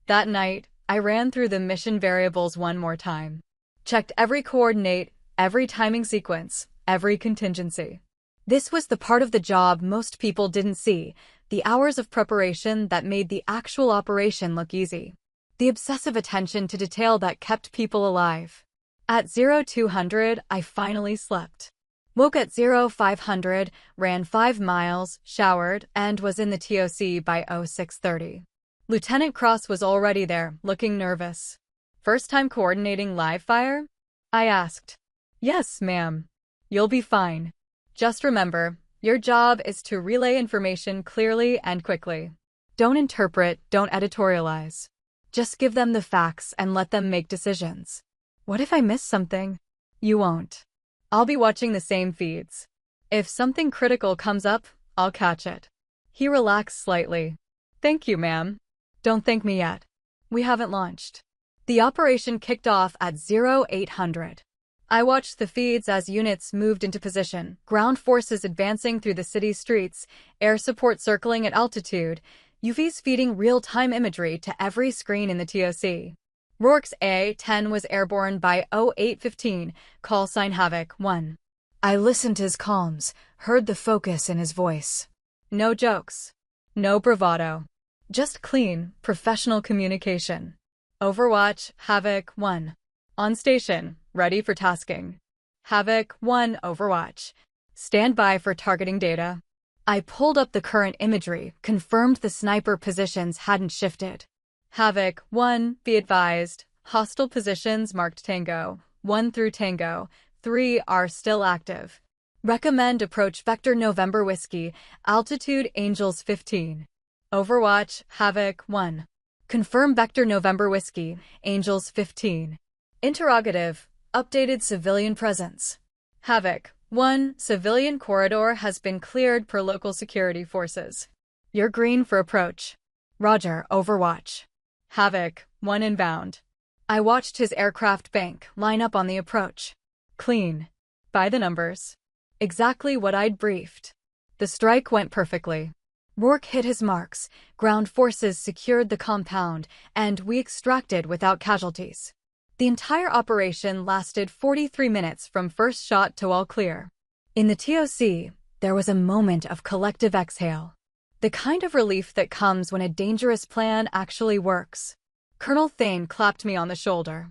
That night, I ran through the mission variables one more time. Checked every coordinate, every timing sequence, every contingency. This was the part of the job most people didn't see, the hours of preparation that made the actual operation look easy. The obsessive attention to detail that kept people alive. At 0200, I finally slept. Woke at 0500, ran 5 miles, showered, and was in the TOC by 0630. Lieutenant Cross was already there, looking nervous. First time coordinating live fire? I asked. Yes, ma'am. You'll be fine. Just remember, your job is to relay information clearly and quickly. Don't interpret, don't editorialize. Just give them the facts and let them make decisions. What if I miss something? You won't. I'll be watching the same feeds. If something critical comes up, I'll catch it. He relaxed slightly. Thank you, ma'am. Don't thank me yet. We haven't launched. The operation kicked off at 0800. I watched the feeds as units moved into position, ground forces advancing through the city streets, air support circling at altitude, UVs feeding real-time imagery to every screen in the TOC. Rourke's A-10 was airborne by 0815, call sign Havoc 1. I listened to his comms, heard the focus in his voice. No jokes. No bravado. Just clean, professional communication. Overwatch, Havoc 1. On station, ready for tasking. Havoc 1 Overwatch. Stand by for targeting data. I pulled up the current imagery, confirmed the sniper positions hadn't shifted. Havoc 1, be advised, hostile positions marked Tango 1 through Tango 3 are still active. Recommend approach vector November Whiskey, altitude Angels 15. Overwatch, Havoc 1. Confirm vector November Whiskey, Angels 15. Interrogative, updated civilian presence. Havoc 1, civilian corridor has been cleared per local security forces. You're green for approach. Roger, Overwatch. Havoc 1 inbound. I watched his aircraft bank line up on the approach. Clean. By the numbers. Exactly what I'd briefed. The strike went perfectly. Rourke hit his marks, ground forces secured the compound, and we extracted without casualties. The entire operation lasted 43 minutes from first shot to all clear. In the TOC, there was a moment of collective exhale. The kind of relief that comes when a dangerous plan actually works. Colonel Thane clapped me on the shoulder.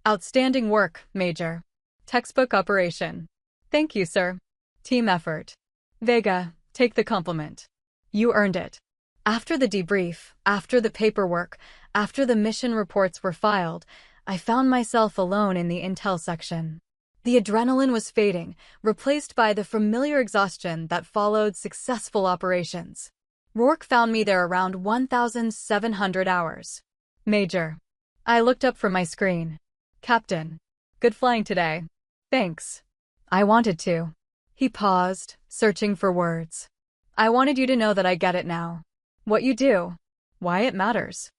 Outstanding work, Major. Textbook operation. Thank you, sir. Team effort. Vega, take the compliment. You earned it. After the debrief, after the paperwork, after the mission reports were filed, I found myself alone in the intel section. The adrenaline was fading, replaced by the familiar exhaustion that followed successful operations. Rourke found me there around 1,700 hours. Major. I looked up from my screen. Captain. Good flying today. Thanks. I wanted to. He paused, searching for words. I wanted you to know that I get it now. What you do. Why it matters.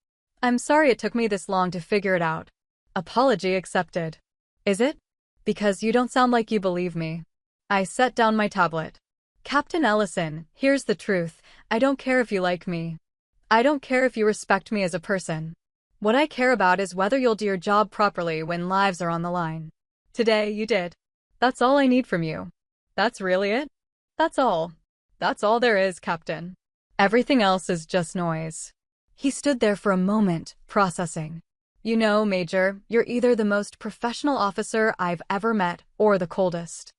I'm sorry it took me this long to figure it out. Apology accepted. Is it? Because you don't sound like you believe me. I set down my tablet. Captain Ellison, here's the truth. I don't care if you like me. I don't care if you respect me as a person. What I care about is whether you'll do your job properly when lives are on the line. Today, you did. That's all I need from you. That's really it? That's all. That's all there is, Captain. Everything else is just noise. He stood there for a moment, processing. You know, Major, you're either the most professional officer I've ever met or the coldest.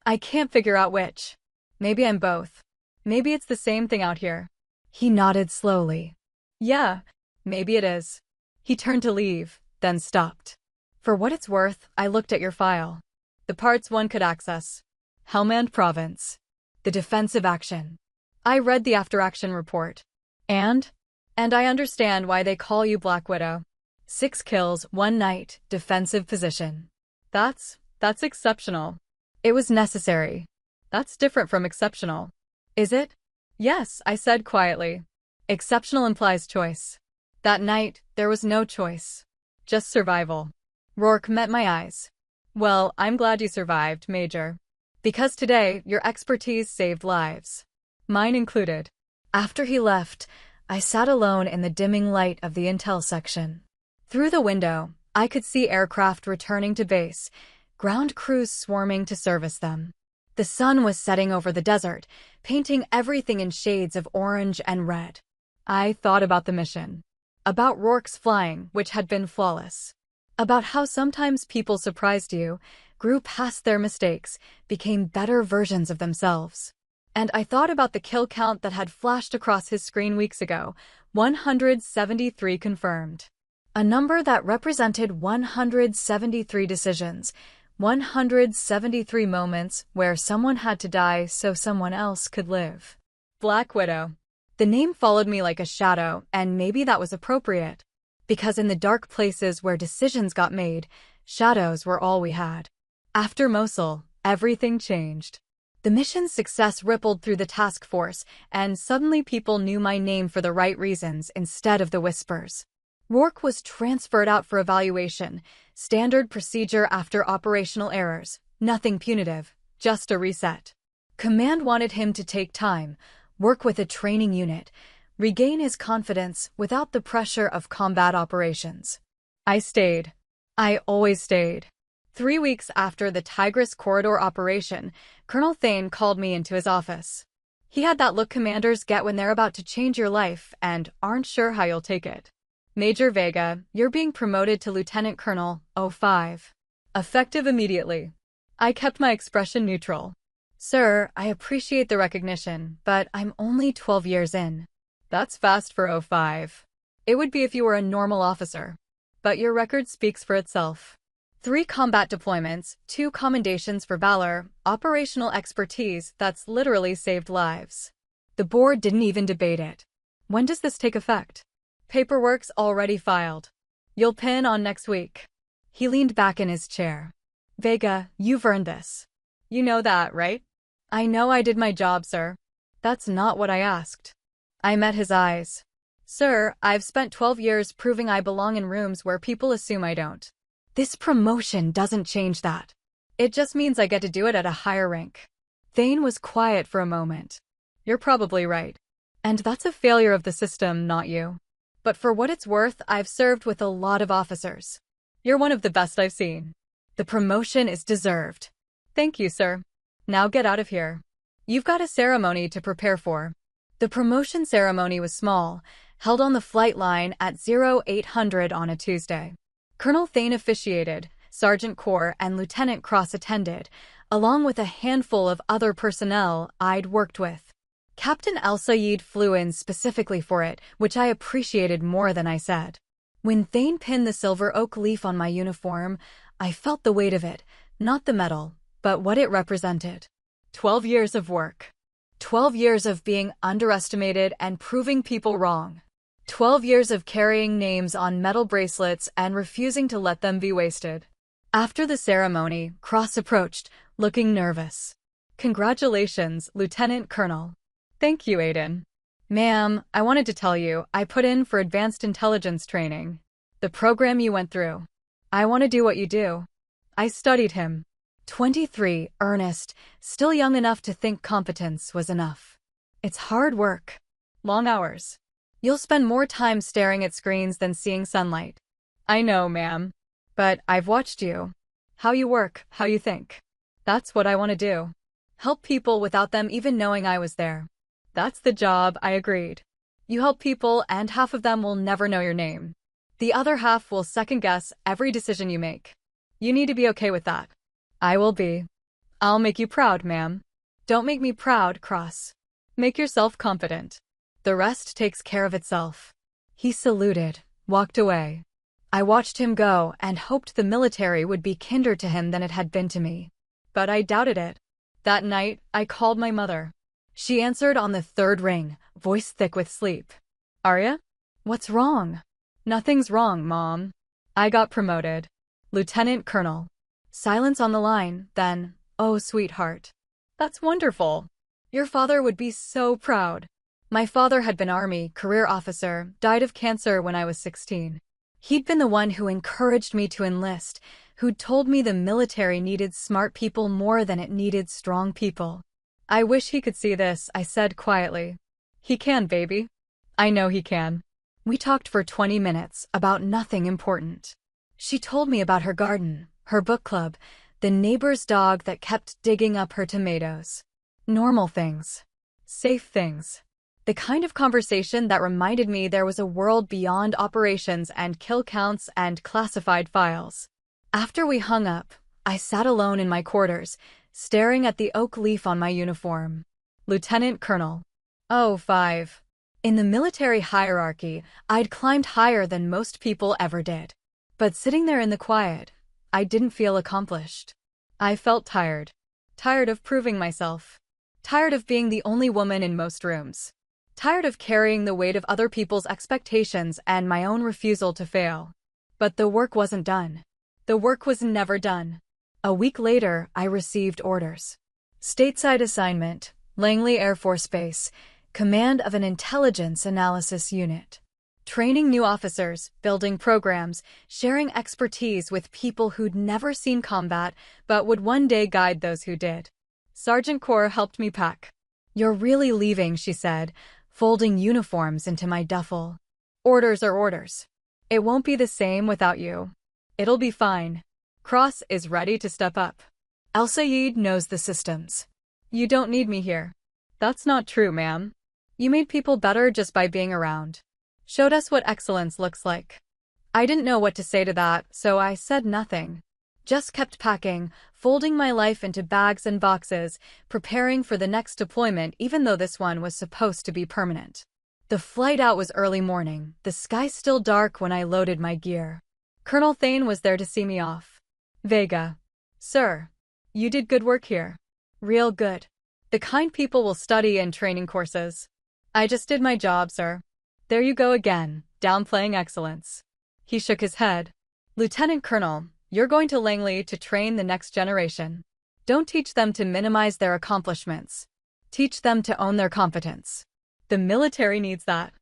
I can't figure out which. Maybe I'm both. Maybe it's the same thing out here. He nodded slowly. Yeah, maybe it is. He turned to leave, then stopped. For what it's worth, I looked at your file. The parts one could access. Helmand Province. The defensive action. I read the after-action report. And I understand why they call you Black Widow. 6 kills, 1 night, defensive position. That's exceptional. It was necessary. That's different from exceptional. Is it? Yes, I said quietly. Exceptional implies choice. That night, There was no choice. Just survival. Rourke met my eyes. Well, I'm glad you survived, Major. Because today, your expertise saved lives. Mine included. After he left, I sat alone in the dimming light of the intel section. Through the window, I could see aircraft returning to base, ground crews swarming to service them. The sun was setting over the desert, painting everything in shades of orange and red. I thought about the mission. About Rourke's flying, which had been flawless. About how sometimes people surprised you, grew past their mistakes, became better versions of themselves. And I thought about the kill count that had flashed across his screen weeks ago, 173 confirmed. A number that represented 173 decisions, 173 moments where someone had to die so someone else could live. Black Widow. The name followed me like a shadow, and maybe that was appropriate. Because in the dark places where decisions got made, shadows were all we had. After Mosul, everything changed. The mission's success rippled through the task force, and suddenly people knew my name for the right reasons instead of the whispers. Rourke was transferred out for evaluation, standard procedure after operational errors, nothing punitive, just a reset. Command wanted him to take time, work with a training unit, regain his confidence without the pressure of combat operations. I stayed. I always stayed. 3 weeks after the Tigris Corridor operation, Colonel Thane called me into his office. He had that look commanders get when they're about to change your life and aren't sure how you'll take it. Major Vega, you're being promoted to Lieutenant Colonel, 05. Effective immediately. I kept my expression neutral. Sir, I appreciate the recognition, but I'm only 12 years in. That's fast for 05. It would be if you were a normal officer. But your record speaks for itself. 3 combat deployments, 2 commendations for valor, operational expertise that's literally saved lives. The board didn't even debate it. When does this take effect? Paperwork's already filed. You'll pin on next week. He leaned back in his chair. Vega, you've earned this. You know that, right? I know I did my job, sir. That's not what I asked. I met his eyes. Sir, I've spent 12 years proving I belong in rooms where people assume I don't. This promotion doesn't change that. It just means I get to do it at a higher rank. Thane was quiet for a moment. You're probably right. And that's a failure of the system, not you. But for what it's worth, I've served with a lot of officers. You're one of the best I've seen. The promotion is deserved. Thank you, sir. Now get out of here. You've got a ceremony to prepare for. The promotion ceremony was small, held on the flight line at 0800 on a Tuesday. Colonel Thane officiated, Sergeant Corps and Lieutenant Cross attended, along with a handful of other personnel I'd worked with. Captain El Sayed flew in specifically for it, which I appreciated more than I said. When Thane pinned the silver oak leaf on my uniform, I felt the weight of it, not the medal, but what it represented. 12 years of work. 12 years of being underestimated and proving people wrong. 12 years of carrying names on metal bracelets and refusing to let them be wasted. After the ceremony, Cross approached, looking nervous. Congratulations, Lieutenant Colonel. Thank you, Aiden. Ma'am, I wanted to tell you, I put in for advanced intelligence training. The program you went through. I want to do what you do. I studied him. 23, earnest, still young enough to think competence was enough. It's hard work. Long hours. You'll spend more time staring at screens than seeing sunlight. I know, ma'am. But I've watched you. How you work, how you think. That's what I want to do. Help people without them even knowing I was there. That's the job, I agreed. You help people and half of them will never know your name. The other half will second-guess every decision you make. You need to be okay with that. I will be. I'll make you proud, ma'am. Don't make me proud, Cross. Make yourself confident. The rest takes care of itself. He saluted, walked away. I watched him go and hoped the military would be kinder to him than it had been to me. But I doubted it. That night, I called my mother. She answered on the 3rd ring, voice thick with sleep. Arya? What's wrong? Nothing's wrong, Mom. I got promoted. Lieutenant Colonel. Silence on the line, then, oh, sweetheart. That's wonderful. Your father would be so proud. My father had been Army, career officer, died of cancer when I was 16. He'd been the one who encouraged me to enlist, who'd told me the military needed smart people more than it needed strong people. I wish he could see this, I said quietly. He can, baby. I know he can. We talked for 20 minutes about nothing important. She told me about her garden, her book club, the neighbor's dog that kept digging up her tomatoes. Normal things. Safe things. The kind of conversation that reminded me there was a world beyond operations and kill counts and classified files. After we hung up, I sat alone in my quarters, staring at the oak leaf on my uniform. Lieutenant Colonel. Oh, 5. In the military hierarchy, I'd climbed higher than most people ever did. But sitting there in the quiet, I didn't feel accomplished. I felt tired. Tired of proving myself. Tired of being the only woman in most rooms. Tired of carrying the weight of other people's expectations and my own refusal to fail. But the work wasn't done. The work was never done. A week later, I received orders. Stateside assignment, Langley Air Force Base, command of an intelligence analysis unit. Training new officers, building programs, sharing expertise with people who'd never seen combat but would one day guide those who did. Sergeant Kaur helped me pack. You're really leaving, she said, folding uniforms into my duffel. Orders are orders. It won't be the same without you. It'll be fine. Cross is ready to step up. El Sayed knows the systems. You don't need me here. That's not true, ma'am. You made people better just by being around. Showed us what excellence looks like. I didn't know what to say to that, so I said nothing. Just kept packing, folding my life into bags and boxes, preparing for the next deployment even though this one was supposed to be permanent. The flight out was early morning, the sky still dark when I loaded my gear. Colonel Thane was there to see me off. Vega. Sir. You did good work here. Real good. The kind people will study in training courses. I just did my job, sir. There you go again, downplaying excellence. He shook his head. Lieutenant Colonel, you're going to Langley to train the next generation. Don't teach them to minimize their accomplishments. Teach them to own their competence. The military needs that.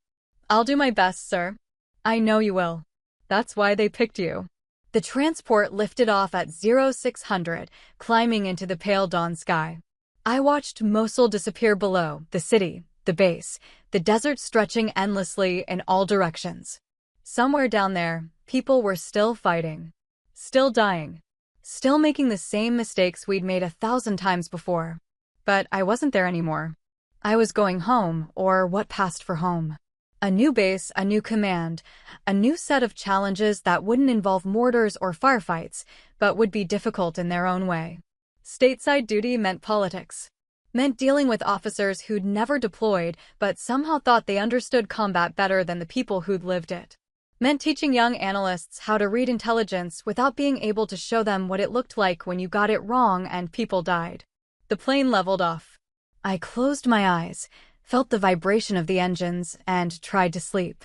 I'll do my best, sir. I know you will. That's why they picked you. The transport lifted off at 0600, climbing into the pale dawn sky. I watched Mosul disappear below, the city, the base, the desert stretching endlessly in all directions. Somewhere down there, people were still fighting. Still dying. Still making the same mistakes we'd made 1,000 times before. But I wasn't there anymore. I was going home, or what passed for home. A new base, a new command, a new set of challenges that wouldn't involve mortars or firefights, but would be difficult in their own way. Stateside duty meant politics. Meant dealing with officers who'd never deployed but somehow thought they understood combat better than the people who'd lived it. Meant teaching young analysts how to read intelligence without being able to show them what it looked like when you got it wrong and people died. The plane leveled off. I closed my eyes, felt the vibration of the engines, and tried to sleep.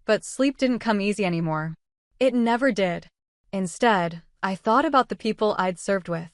But sleep didn't come easy anymore. It never did. Instead, I thought about the people I'd served with.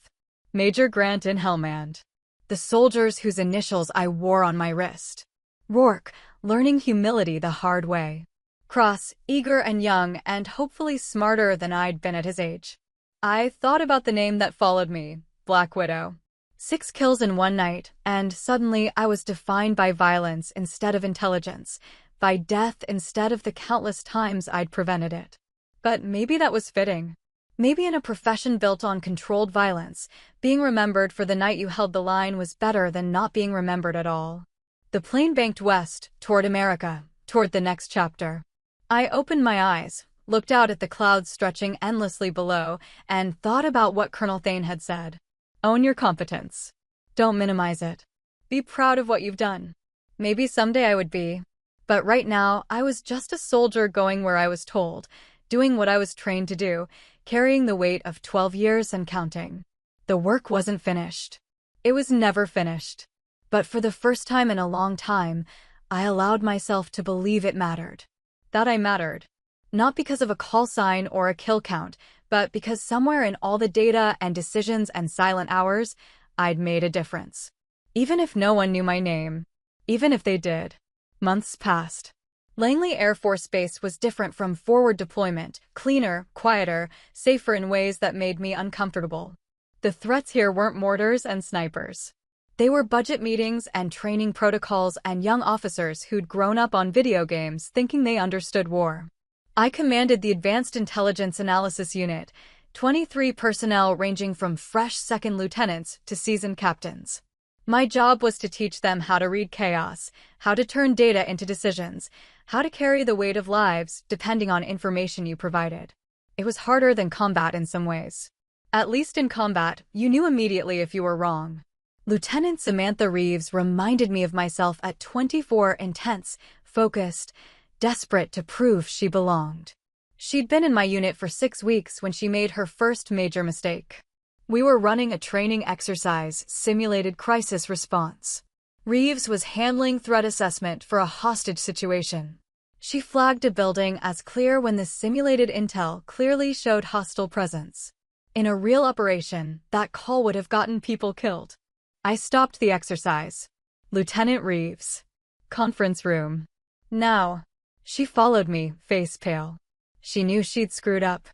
Major Grant in Helmand. The soldiers whose initials I wore on my wrist. Rourke, learning humility the hard way. Cross, eager and young and hopefully smarter than I'd been at his age. I thought about the name that followed me, Black Widow. 6 kills in one night, and suddenly I was defined by violence instead of intelligence, by death instead of the countless times I'd prevented it. But maybe that was fitting. Maybe in a profession built on controlled violence, being remembered for the night you held the line was better than not being remembered at all. The plane banked west, toward America, toward the next chapter. I opened my eyes, looked out at the clouds stretching endlessly below, and thought about what Colonel Thane had said. Own your competence. Don't minimize it. Be proud of what you've done. Maybe someday I would be. But right now, I was just a soldier going where I was told, doing what I was trained to do, carrying the weight of 12 years and counting. The work wasn't finished. It was never finished. But for the first time in a long time, I allowed myself to believe it mattered. That I mattered. Not because of a call sign or a kill count, but because somewhere in all the data and decisions and silent hours, I'd made a difference. Even if no one knew my name. Even if they did. Months passed. Langley Air Force Base was different from forward deployment, cleaner, quieter, safer in ways that made me uncomfortable. The threats here weren't mortars and snipers. They were budget meetings and training protocols and young officers who'd grown up on video games thinking they understood war. I commanded the Advanced Intelligence Analysis Unit, 23 personnel ranging from fresh second lieutenants to seasoned captains. My job was to teach them how to read chaos, how to turn data into decisions, how to carry the weight of lives depending on information you provided. It was harder than combat in some ways. At least in combat, you knew immediately if you were wrong. Lieutenant Samantha Reeves reminded me of myself at 24, intense, focused, desperate to prove she belonged. She'd been in my unit for 6 weeks when she made her first major mistake. We were running a training exercise, simulated crisis response. Reeves was handling threat assessment for a hostage situation. She flagged a building as clear when the simulated intel clearly showed hostile presence. In a real operation, that call would have gotten people killed. I stopped the exercise. Lieutenant Reeves. Conference room. Now. She followed me, face pale. She knew she'd screwed up.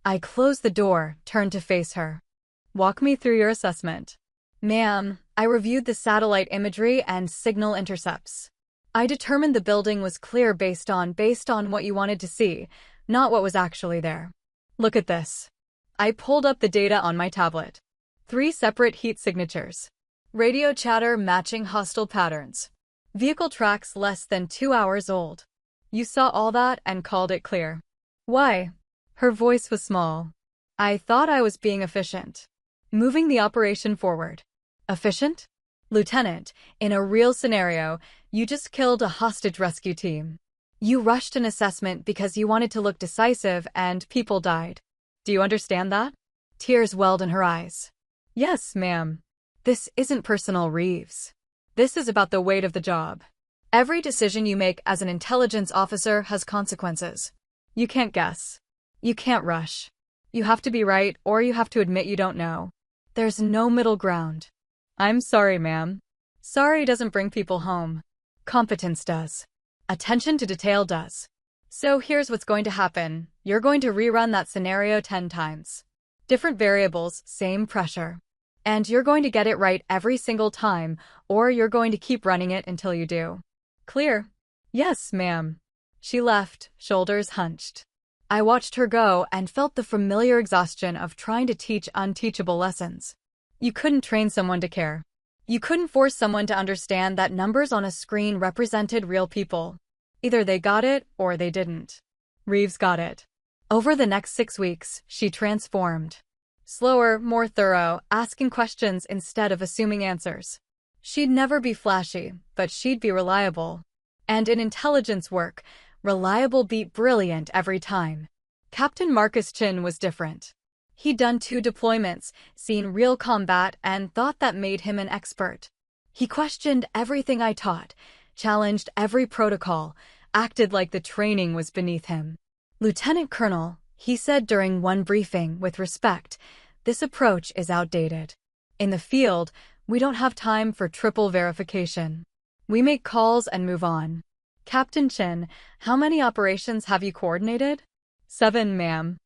I closed the door, turned to face her. Walk me through your assessment. Ma'am, I reviewed the satellite imagery and signal intercepts. I determined the building was clear based on what you wanted to see, not what was actually there. Look at this. I pulled up the data on my tablet. 3 separate heat signatures. Radio chatter matching hostile patterns. Vehicle tracks less than 2 hours old. You saw all that and called it clear. Why? Her voice was small. I thought I was being efficient. Moving the operation forward. Efficient? Lieutenant, in a real scenario, you just killed a hostage rescue team. You rushed an assessment because you wanted to look decisive and people died. Do you understand that? Tears welled in her eyes. Yes, ma'am. This isn't personal, Reeves. This is about the weight of the job. Every decision you make as an intelligence officer has consequences. You can't guess. You can't rush. You have to be right or you have to admit you don't know. There's no middle ground. I'm sorry, ma'am. Sorry doesn't bring people home. Competence does. Attention to detail does. So here's what's going to happen. You're going to rerun that scenario 10 times. Different variables, same pressure. And you're going to get it right every single time, or you're going to keep running it until you do. Clear? Yes, ma'am. She left, shoulders hunched. I watched her go and felt the familiar exhaustion of trying to teach unteachable lessons. You couldn't train someone to care. You couldn't force someone to understand that numbers on a screen represented real people. Either they got it or they didn't. Reeves got it. Over the next 6 weeks, she transformed. Slower, more thorough, asking questions instead of assuming answers. She'd never be flashy, but she'd be reliable. And in intelligence work, reliable beat brilliant every time. Captain Marcus Chin was different. He'd done 2 deployments, seen real combat, and thought that made him an expert. He questioned everything I taught, challenged every protocol, acted like the training was beneath him. Lieutenant Colonel, he said during one briefing with respect, this approach is outdated. In the field, we don't have time for triple verification. We make calls and move on. Captain Chin, how many operations have you coordinated? 7, ma'am.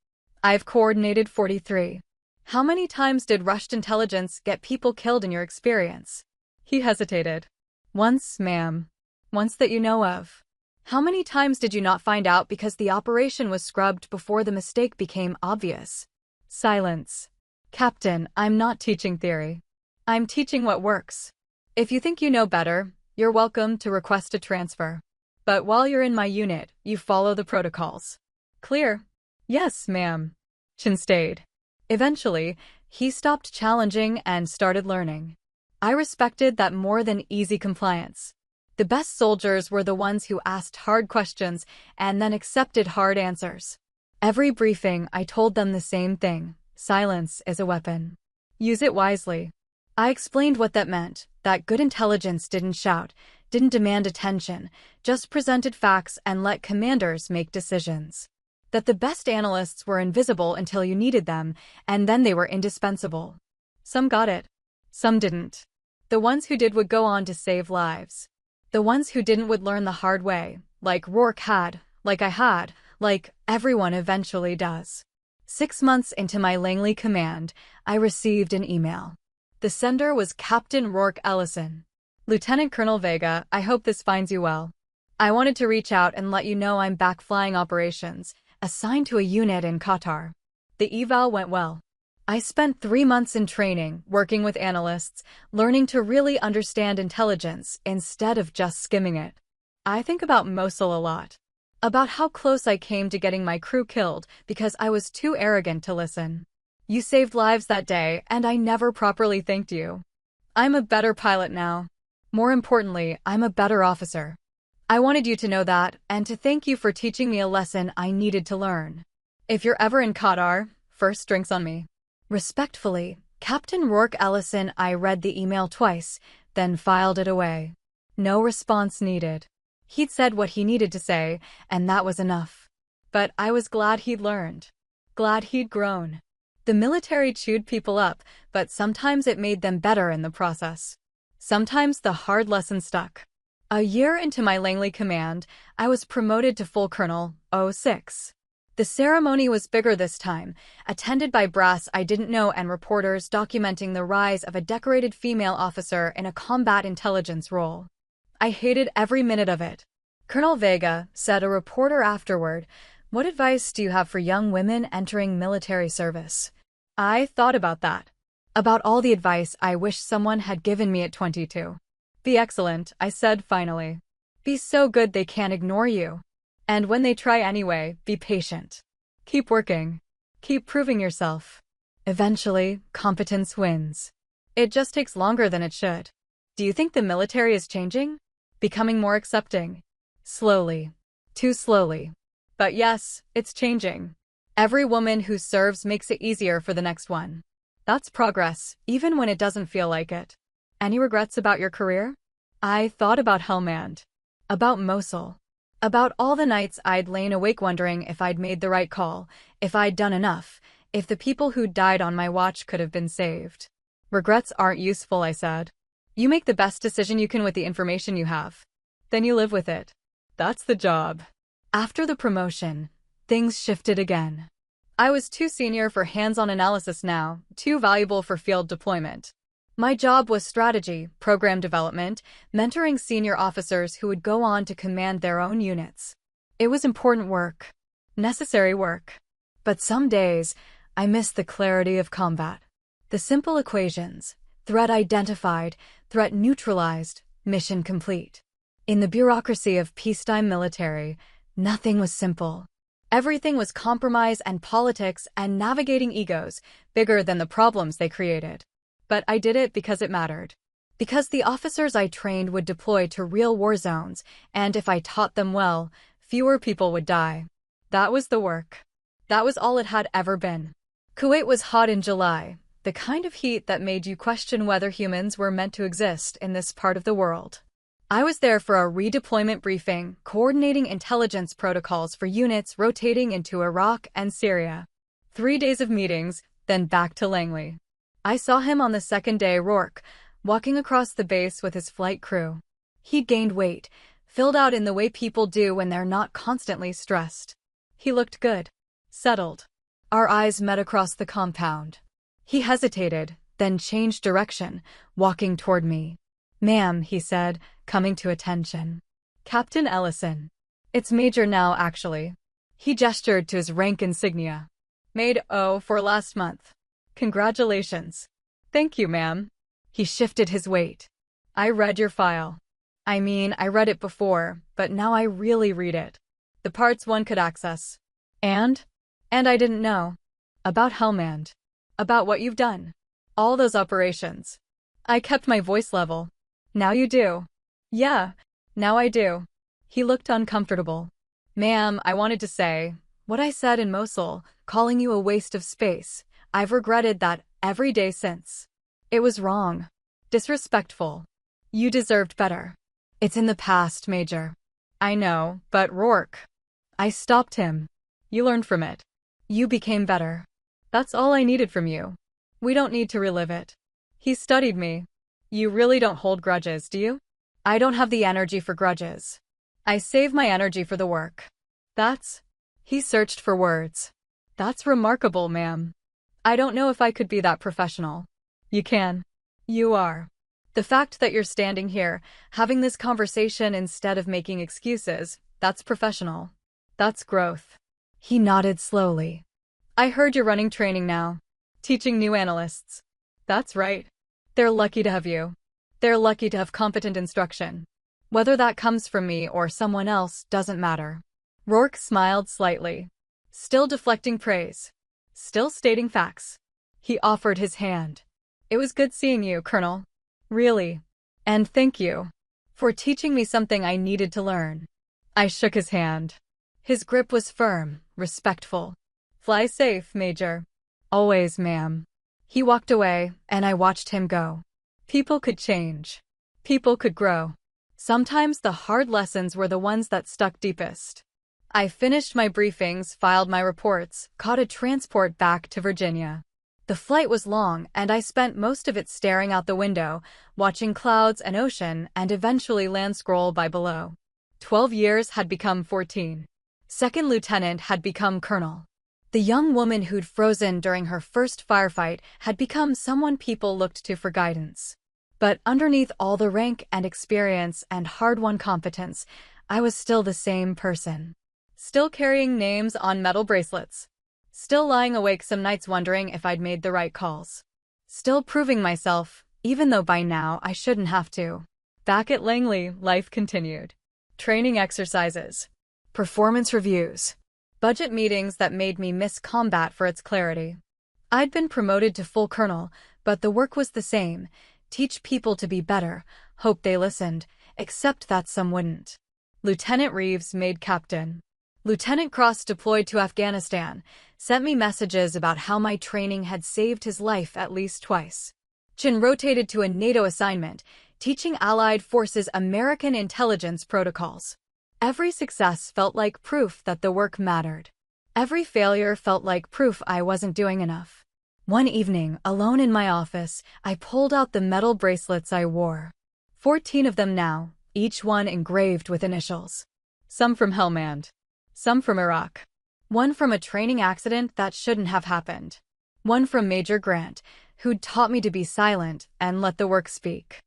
I've coordinated 43. How many times did rushed intelligence get people killed in your experience? He hesitated. Once, ma'am. Once that you know of. How many times did you not find out because the operation was scrubbed before the mistake became obvious? Silence. Captain, I'm not teaching theory. I'm teaching what works. If you think you know better, you're welcome to request a transfer. But while you're in my unit, you follow the protocols. Clear? Yes, ma'am. Chin stayed. Eventually, he stopped challenging and started learning. I respected that more than easy compliance. The best soldiers were the ones who asked hard questions and then accepted hard answers. Every briefing, I told them the same thing. Silence is a weapon. Use it wisely. I explained what that meant, that good intelligence didn't shout, didn't demand attention, just presented facts and let commanders make decisions. That the best analysts were invisible until you needed them, and then they were indispensable. Some got it. Some didn't. The ones who did would go on to save lives. The ones who didn't would learn the hard way, like Rourke had, like I had, like everyone eventually does. 6 months into my Langley command, I received an email. The sender was Captain Rourke Ellison. Lieutenant Colonel Vega, I hope this finds you well. I wanted to reach out and let you know I'm back flying operations, assigned to a unit in Qatar. The eval went well. I spent 3 months in training, working with analysts, learning to really understand intelligence instead of just skimming it. I think about Mosul a lot. About how close I came to getting my crew killed because I was too arrogant to listen. You saved lives that day, and I never properly thanked you. I'm a better pilot now. More importantly, I'm a better officer. I wanted you to know that, and to thank you for teaching me a lesson I needed to learn. If you're ever in Qatar, first drinks on me. Respectfully, Captain Rourke Ellison. I read the email twice, then filed it away. No response needed. He'd said what he needed to say, and that was enough. But I was glad he'd learned. Glad he'd grown. The military chewed people up, but sometimes it made them better in the process. Sometimes the hard lesson stuck. A year into my Langley command, I was promoted to full colonel, 06. The ceremony was bigger this time, attended by brass I didn't know and reporters documenting the rise of a decorated female officer in a combat intelligence role. I hated every minute of it. Colonel Vega, said a reporter afterward, what advice do you have for young women entering military service? I thought about that. About all the advice I wish someone had given me at 22. Be excellent, I said finally. Be so good they can't ignore you. And when they try anyway, be patient. Keep working. Keep proving yourself. Eventually, competence wins. It just takes longer than it should. Do you think the military is changing? Becoming more accepting? Slowly. Too slowly. But yes, it's changing. Every woman who serves makes it easier for the next one. That's progress, even when it doesn't feel like it. Any regrets about your career? I thought about Helmand. About Mosul. About all the nights I'd lain awake wondering if I'd made the right call, if I'd done enough, if the people who died on my watch could have been saved. Regrets aren't useful, I said. You make the best decision you can with the information you have. Then you live with it. That's the job. After the promotion, things shifted again. I was too senior for hands-on analysis now, too valuable for field deployment. My job was strategy, program development, mentoring senior officers who would go on to command their own units. It was important work. Necessary work. But some days, I missed the clarity of combat. The simple equations. Threat identified, threat neutralized, mission complete. In the bureaucracy of peacetime military, nothing was simple. Everything was compromise and politics and navigating egos, bigger than the problems they created. But I did it because it mattered. Because the officers I trained would deploy to real war zones, and if I taught them well, fewer people would die. That was the work. That was all it had ever been. Kuwait was hot in July, the kind of heat that made you question whether humans were meant to exist in this part of the world. I was there for a redeployment briefing, coordinating intelligence protocols for units rotating into Iraq and Syria. 3 days of meetings, then back to Langley. I saw him on the second day, Rourke, walking across the base with his flight crew. He'd gained weight, filled out in the way people do when they're not constantly stressed. He looked good. Settled. Our eyes met across the compound. He hesitated, then changed direction, walking toward me. Ma'am, he said, coming to attention. Captain Ellison. It's Major now, actually. He gestured to his rank insignia. Made O for last month. Congratulations. Thank you, ma'am. He shifted his weight. I read your file. I mean, I read it before, but now I really read it. The parts one could access. And I didn't know. About Helmand. About what you've done. All those operations. I kept my voice level. Now you do. Yeah, now I do. He looked uncomfortable. Ma'am, I wanted to say, what I said in Mosul, calling you a waste of space, I've regretted that every day since. It was wrong. Disrespectful. You deserved better. It's in the past, Major. I know, but Rourke. I stopped him. You learned from it. You became better. That's all I needed from you. We don't need to relive it. He studied me. You really don't hold grudges, do you? I don't have the energy for grudges. I save my energy for the work. That's... He searched for words. That's remarkable, ma'am. I don't know if I could be that professional. You can. You are. The fact that you're standing here, having this conversation instead of making excuses, that's professional. That's growth. He nodded slowly. I heard you're running training now. Teaching new analysts. That's right. They're lucky to have you. They're lucky to have competent instruction. Whether that comes from me or someone else doesn't matter. Rourke smiled slightly. Still deflecting praise. Still stating facts. He offered his hand. It was good seeing you, Colonel. Really. And thank you for teaching me something I needed to learn. I shook his hand. His grip was firm, respectful. Fly safe, Major. Always, ma'am. He walked away, and I watched him go. People could change. People could grow. Sometimes the hard lessons were the ones that stuck deepest. I finished my briefings, filed my reports, caught a transport back to Virginia. The flight was long, and I spent most of it staring out the window, watching clouds and ocean, and eventually land scroll by below. 12 years had become 14. Second lieutenant had become colonel. The young woman who'd frozen during her first firefight had become someone people looked to for guidance. But underneath all the rank and experience and hard-won competence, I was still the same person. Still carrying names on metal bracelets. Still lying awake some nights wondering if I'd made the right calls. Still proving myself, even though by now I shouldn't have to. Back at Langley, life continued. Training exercises. Performance reviews. Budget meetings that made me miss combat for its clarity. I'd been promoted to full colonel, but the work was the same. Teach people to be better, hope they listened, except that some wouldn't. Lieutenant Reeves made captain. Lieutenant Cross deployed to Afghanistan, sent me messages about how my training had saved his life at least twice. Chin rotated to a NATO assignment, teaching Allied forces American intelligence protocols. Every success felt like proof that the work mattered. Every failure felt like proof I wasn't doing enough. One evening, alone in my office, I pulled out the metal bracelets I wore. 14 of them now, each one engraved with initials. Some from Helmand. Some from Iraq. One from a training accident that shouldn't have happened. One from Major Grant, who'd taught me to be silent and let the work speak.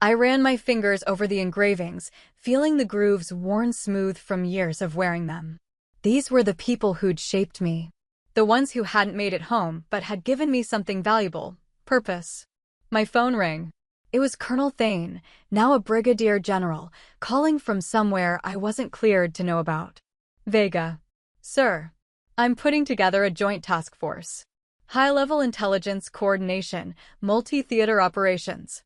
I ran my fingers over the engravings, feeling the grooves worn smooth from years of wearing them. These were the people who'd shaped me. The ones who hadn't made it home but had given me something valuable, purpose. My phone rang. It was Colonel Thane, now a brigadier general, calling from somewhere I wasn't cleared to know about. Vega. Sir. I'm putting together a joint task force. High-level intelligence coordination, multi-theater operations.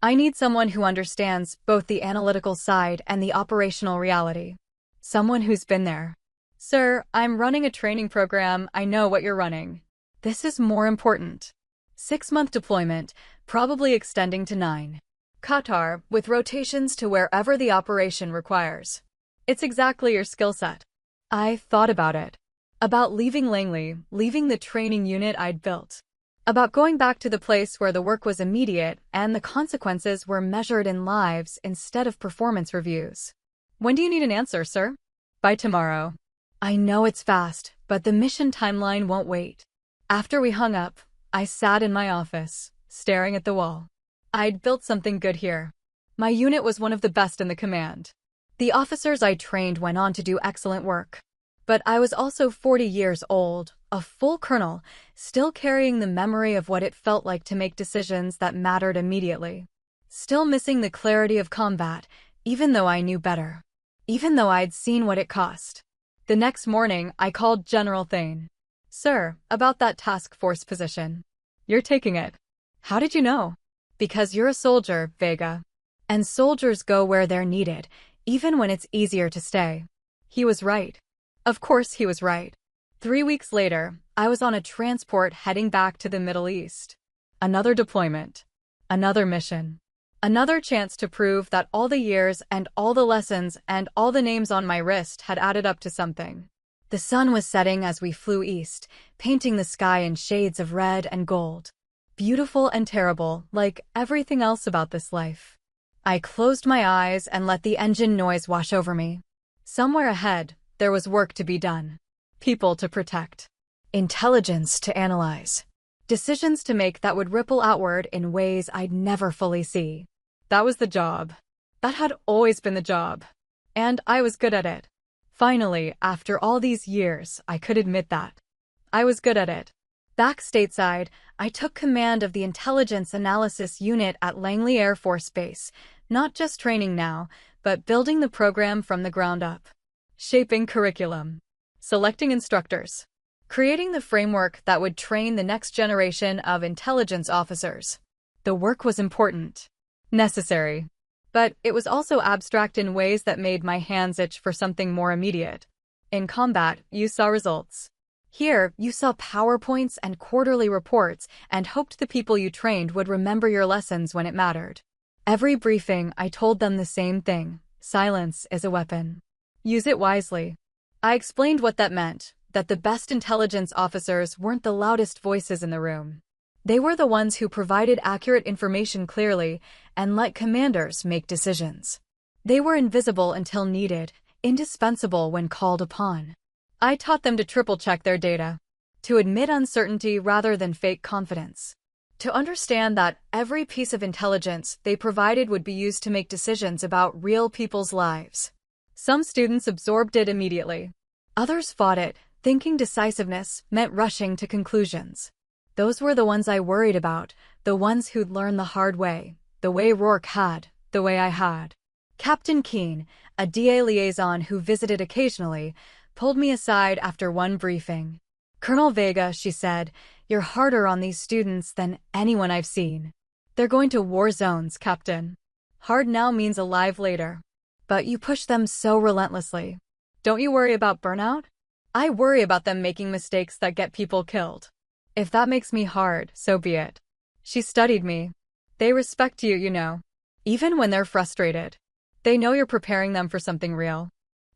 I need someone who understands both the analytical side and the operational reality. Someone who's been there. Sir, I'm running a training program. I know what you're running. This is more important. 6-month deployment, probably extending to 9. Qatar, with rotations to wherever the operation requires. It's exactly your skill set. I thought about it. About leaving Langley, leaving the training unit I'd built. About going back to the place where the work was immediate and the consequences were measured in lives instead of performance reviews. When do you need an answer, sir? By tomorrow. I know it's fast, but the mission timeline won't wait. After we hung up, I sat in my office, staring at the wall. I'd built something good here. My unit was one of the best in the command. The officers I trained went on to do excellent work. But I was also 40 years old, a full colonel, still carrying the memory of what it felt like to make decisions that mattered immediately. Still missing the clarity of combat, even though I knew better. Even though I'd seen what it cost. The next morning, I called General Thane. Sir, about that task force position. You're taking it. How did you know? Because you're a soldier, Vega. And soldiers go where they're needed, even when it's easier to stay. He was right. Of course he was right. 3 weeks later, I was on a transport heading back to the Middle East. Another deployment. Another mission. Another chance to prove that all the years and all the lessons and all the names on my wrist had added up to something. The sun was setting as we flew east, painting the sky in shades of red and gold. Beautiful and terrible, like everything else about this life. I closed my eyes and let the engine noise wash over me. Somewhere ahead, there was work to be done. People to protect. Intelligence to analyze. Decisions to make that would ripple outward in ways I'd never fully see. That was the job. That had always been the job. And I was good at it. Finally, after all these years, I could admit that. I was good at it. Back stateside, I took command of the Intelligence Analysis Unit at Langley Air Force Base, not just training now, but building the program from the ground up. Shaping curriculum. Selecting instructors. Creating the framework that would train the next generation of intelligence officers. The work was important. Necessary. But it was also abstract in ways that made my hands itch for something more immediate. In combat, you saw results. Here, you saw PowerPoints and quarterly reports and hoped the people you trained would remember your lessons when it mattered. Every briefing, I told them the same thing. Silence is a weapon. Use it wisely. I explained what that meant, that the best intelligence officers weren't the loudest voices in the room. They were the ones who provided accurate information clearly and let commanders make decisions. They were invisible until needed, indispensable when called upon. I taught them to triple-check their data, to admit uncertainty rather than fake confidence, to understand that every piece of intelligence they provided would be used to make decisions about real people's lives. Some students absorbed it immediately. Others fought it, thinking decisiveness meant rushing to conclusions. Those were the ones I worried about, the ones who'd learn the hard way, the way Rourke had, the way I had. Captain Keene, a DA liaison who visited occasionally, pulled me aside after one briefing. "Colonel Vega," she said, "you're harder on these students than anyone I've seen. They're going to war zones, Captain. Hard now means alive later. But you push them so relentlessly. Don't you worry about burnout?" "I worry about them making mistakes that get people killed. If that makes me hard, so be it." She studied me. They respect you, you know. Even when they're frustrated. They know you're preparing them for something real.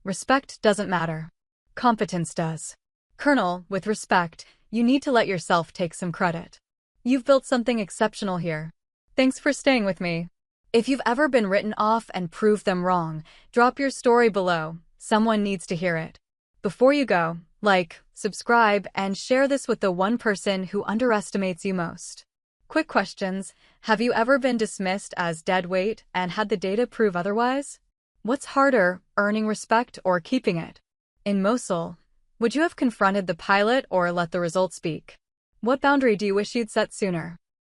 Respect doesn't matter. Competence does. "Colonel, with respect, you need to let yourself take some credit. You've built something exceptional here. Thanks for staying with me. If you've ever been written off and proved them wrong, drop your story below. Someone needs to hear it. Before you go, like, subscribe, and share this with the one person who underestimates you most." Quick questions. Have you ever been dismissed as dead weight and had the data prove otherwise? What's harder, earning respect or keeping it? In Mosul, would you have confronted the pilot or let the results speak? What boundary do you wish you'd set sooner?